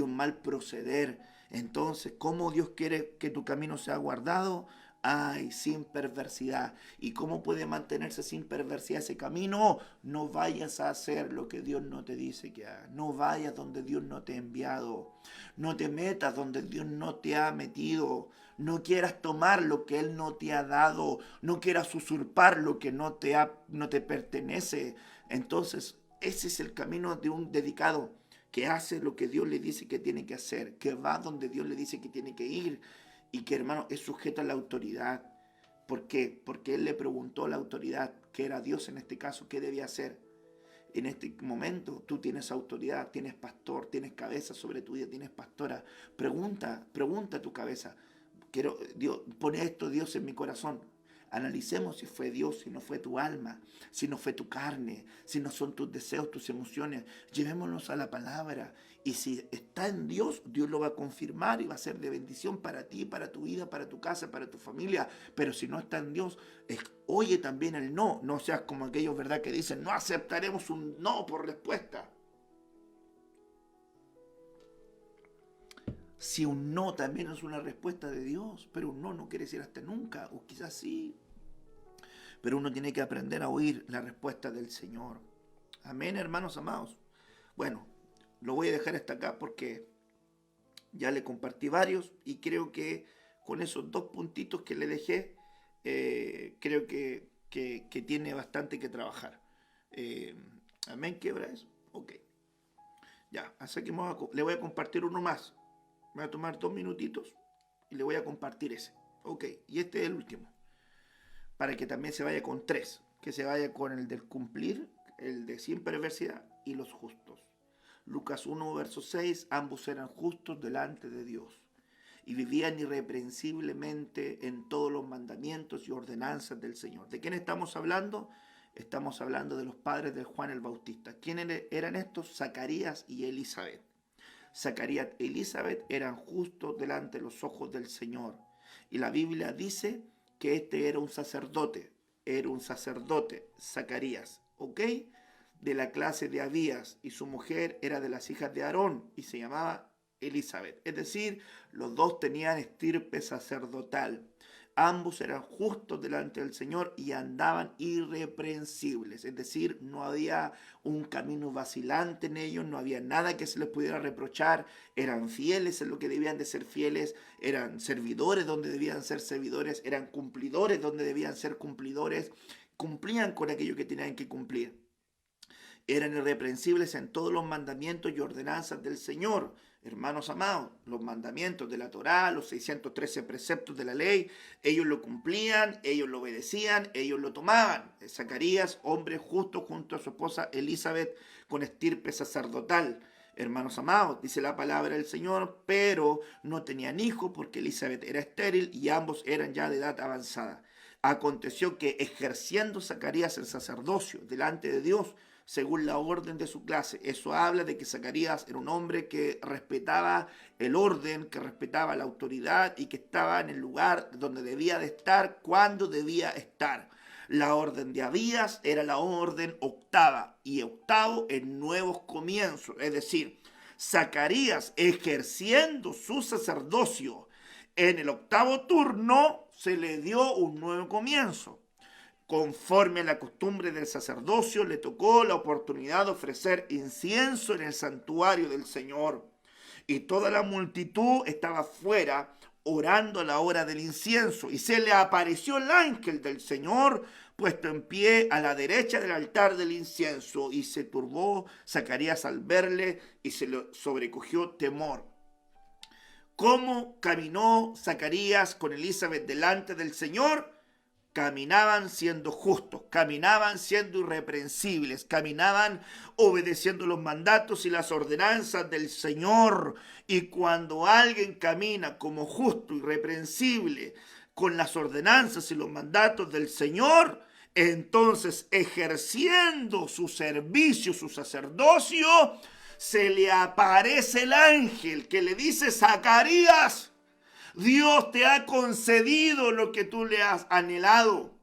un mal proceder. Entonces, ¿cómo Dios quiere que tu camino sea guardado? Ay, sin perversidad. ¿Y cómo puede mantenerse sin perversidad ese camino? No vayas a hacer lo que Dios no te dice que hagas. No vayas donde Dios no te ha enviado. No te metas donde Dios no te ha metido. No quieras tomar lo que Él no te ha dado. No quieras usurpar lo que no te pertenece. Entonces, ese es el camino de un dedicado, que hace lo que Dios le dice que tiene que hacer, que va donde Dios le dice que tiene que ir, y que, hermano, es sujeto a la autoridad. ¿Por qué? Porque Él le preguntó a la autoridad, que era Dios en este caso, qué debía hacer. En este momento tú tienes autoridad, tienes pastor, tienes cabeza sobre tu vida, tienes pastora. Pregunta a tu cabeza. Pone esto, Dios, en mi corazón. Analicemos si fue Dios, si no fue tu alma, si no fue tu carne, si no son tus deseos, tus emociones. Llevémonos a la palabra. Y si está en Dios, Dios lo va a confirmar y va a ser de bendición para ti, para tu vida, para tu casa, para tu familia. Pero si no está en Dios, oye también el no. No seas como aquellos, ¿verdad?, que dicen, no aceptaremos un no por respuesta. Si un no también es una respuesta de Dios, pero un no quiere decir hasta nunca, o quizás sí. Pero uno tiene que aprender a oír la respuesta del Señor. Amén, hermanos amados. Bueno, lo voy a dejar hasta acá porque ya le compartí varios y creo que con esos 2 puntitos que le dejé, creo que tiene bastante que trabajar. Amén, ¿qué hora es? Ok. Ya, así que le voy a compartir uno más. Voy a tomar 2 minutitos y le voy a compartir ese. Ok, y este es el último. Para que también se vaya con 3. Que se vaya con el del cumplir, el de sin perversidad y los justos. Lucas 1, verso 6. Ambos eran justos delante de Dios y vivían irreprensiblemente en todos los mandamientos y ordenanzas del Señor. ¿De quién estamos hablando? Estamos hablando de los padres de Juan el Bautista. ¿Quiénes eran estos? Zacarías y Elizabeth. Zacarías y Elizabeth eran justos delante de los ojos del Señor. Y la Biblia dice que este era un sacerdote, Zacarías, ¿ok? De la clase de Abías, y su mujer era de las hijas de Aarón y se llamaba Elizabeth. Es decir, los dos tenían estirpe sacerdotal. Ambos eran justos delante del Señor y andaban irreprensibles. Es decir, no había un camino vacilante en ellos, no había nada que se les pudiera reprochar. Eran fieles en lo que debían de ser fieles, eran servidores donde debían ser servidores, eran cumplidores donde debían ser cumplidores, cumplían con aquello que tenían que cumplir. Eran irreprensibles en todos los mandamientos y ordenanzas del Señor. Hermanos amados, los mandamientos de la Torá, los 613 preceptos de la ley, ellos lo cumplían, ellos lo obedecían, ellos lo tomaban. Zacarías, hombre justo junto a su esposa Elizabeth, con estirpe sacerdotal. Hermanos amados, dice la palabra del Señor, pero no tenían hijos porque Elizabeth era estéril y ambos eran ya de edad avanzada. Aconteció que ejerciendo Zacarías el sacerdocio delante de Dios, según la orden de su clase. Eso habla de que Zacarías era un hombre que respetaba el orden, que respetaba la autoridad y que estaba en el lugar donde debía de estar, cuando debía estar. La orden de Abías era la orden octava y octavo en nuevos comienzos. Es decir, Zacarías ejerciendo su sacerdocio en el octavo turno se le dio un nuevo comienzo. Conforme a la costumbre del sacerdocio, le tocó la oportunidad de ofrecer incienso en el santuario del Señor. Y toda la multitud estaba fuera orando a la hora del incienso. Y se le apareció el ángel del Señor puesto en pie a la derecha del altar del incienso. Y se turbó Zacarías al verle y se le sobrecogió temor. ¿Cómo caminó Zacarías con Elizabeth delante del Señor? Caminaban siendo justos, caminaban siendo irreprensibles, caminaban obedeciendo los mandatos y las ordenanzas del Señor. Y cuando alguien camina como justo, irreprensible, con las ordenanzas y los mandatos del Señor, entonces ejerciendo su servicio, su sacerdocio, se le aparece el ángel que le dice: Zacarías, Dios te ha concedido lo que tú le has anhelado.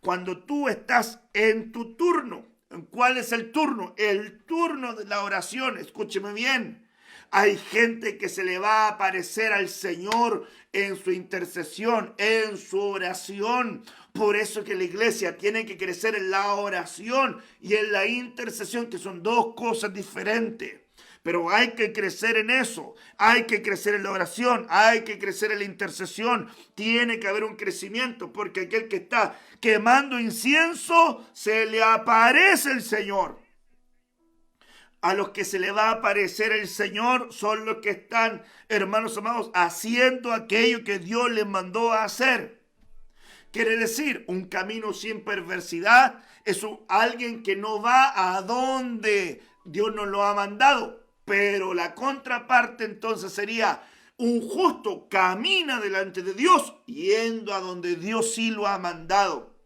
Cuando tú estás en tu turno, ¿cuál es el turno? El turno de la oración. Escúcheme bien. Hay gente que se le va a aparecer al Señor en su intercesión, en su oración. Por eso que la iglesia tiene que crecer en la oración y en la intercesión, que son dos cosas diferentes. Pero hay que crecer en eso, hay que crecer en la oración, hay que crecer en la intercesión. Tiene que haber un crecimiento, porque aquel que está quemando incienso, se le aparece el Señor. A los que se le va a aparecer el Señor son los que están, hermanos amados, haciendo aquello que Dios les mandó a hacer. Quiere decir, un camino sin perversidad es alguien que no va a donde Dios nos lo ha mandado. Pero la contraparte entonces sería: un justo camina delante de Dios yendo a donde Dios sí lo ha mandado.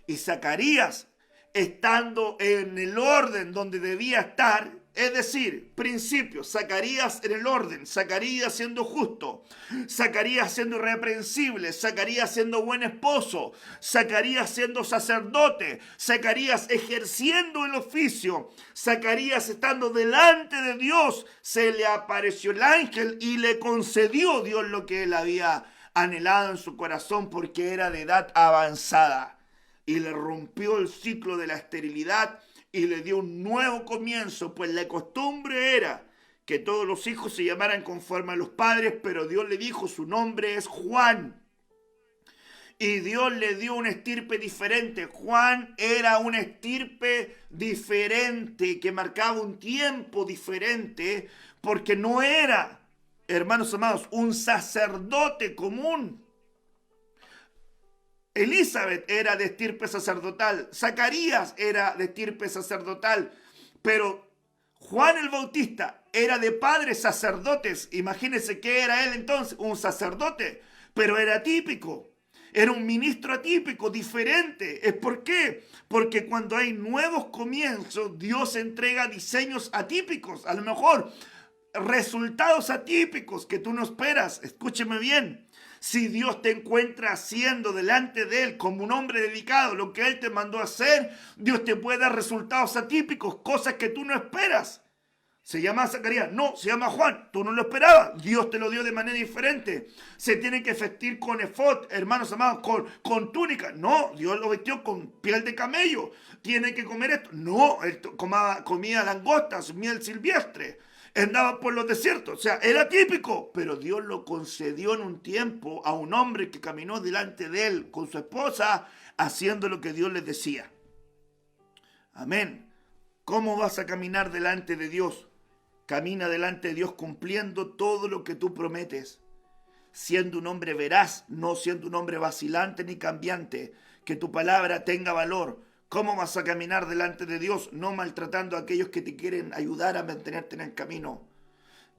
Y Zacarías, estando en el orden donde debía estar, es decir, principio, Zacarías en el orden, Zacarías siendo justo, Zacarías siendo irreprensible, Zacarías siendo buen esposo, Zacarías siendo sacerdote, Zacarías ejerciendo el oficio, Zacarías estando delante de Dios, se le apareció el ángel y le concedió Dios lo que él había anhelado en su corazón, porque era de edad avanzada, y le rompió el ciclo de la esterilidad y le dio un nuevo comienzo, pues la costumbre era que todos los hijos se llamaran conforme a los padres, pero Dios le dijo: su nombre es Juan. Y Dios le dio una estirpe diferente. Juan era una estirpe diferente, que marcaba un tiempo diferente, porque no era, hermanos amados, un sacerdote común. Elizabeth era de estirpe sacerdotal, Zacarías era de estirpe sacerdotal, pero Juan el Bautista era de padres sacerdotes. Imagínense que era él entonces, un sacerdote, pero era atípico, era un ministro atípico, diferente. ¿Es por qué? Porque cuando hay nuevos comienzos, Dios entrega diseños atípicos, a lo mejor resultados atípicos que tú no esperas. Escúcheme bien. Si Dios te encuentra haciendo delante de Él como un hombre dedicado lo que Él te mandó a hacer, Dios te puede dar resultados atípicos, cosas que tú no esperas. ¿Se llama Zacarías? No, se llama Juan. Tú no lo esperabas. Dios te lo dio de manera diferente. Se tiene que vestir con efod, hermanos amados, con túnica. No, Dios lo vestió con piel de camello. Tiene que comer esto. No, él comía langostas, miel silvestre. Andaba por los desiertos. O sea, era típico. Pero Dios lo concedió en un tiempo a un hombre que caminó delante de él con su esposa, haciendo lo que Dios les decía. Amén. ¿Cómo vas a caminar delante de Dios? Camina delante de Dios cumpliendo todo lo que tú prometes, siendo un hombre veraz, no siendo un hombre vacilante ni cambiante, que tu palabra tenga valor. ¿Cómo vas a caminar delante de Dios? No maltratando a aquellos que te quieren ayudar a mantenerte en el camino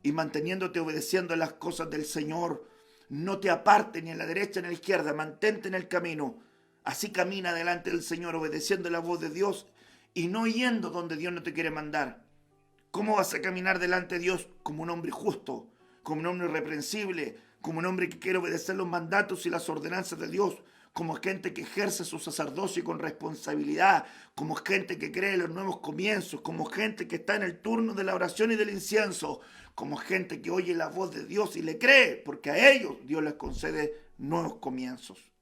y manteniéndote obedeciendo las cosas del Señor. No te apartes ni a la derecha ni a la izquierda, mantente en el camino. Así camina delante del Señor, obedeciendo la voz de Dios y no yendo donde Dios no te quiere mandar. ¿Cómo vas a caminar delante de Dios? Como un hombre justo, como un hombre irreprensible, como un hombre que quiere obedecer los mandatos y las ordenanzas de Dios, como gente que ejerce su sacerdocio con responsabilidad, como gente que cree en los nuevos comienzos, como gente que está en el turno de la oración y del incienso, como gente que oye la voz de Dios y le cree, porque a ellos Dios les concede nuevos comienzos.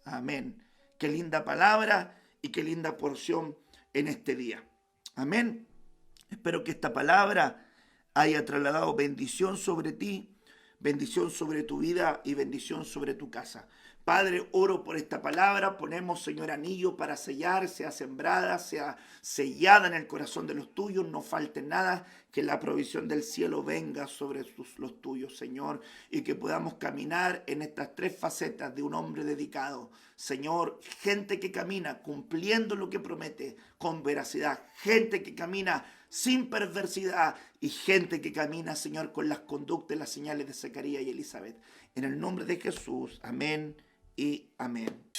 Amén. Qué linda palabra y qué linda porción en este día. Amén. Espero que esta palabra haya trasladado bendición sobre ti, bendición sobre tu vida y bendición sobre tu casa. Padre, oro por esta palabra. Ponemos, Señor, anillo para sellar, sea sembrada, sea sellada en el corazón de los tuyos. No falte nada, que la provisión del cielo venga sobre los tuyos, Señor, y que podamos caminar en estas tres facetas de un hombre dedicado. Señor, gente que camina cumpliendo lo que promete con veracidad, gente que camina sin perversidad y gente que camina, Señor, con las conductas y las señales de Zacarías y Elizabeth. En el nombre de Jesús, amén y amén.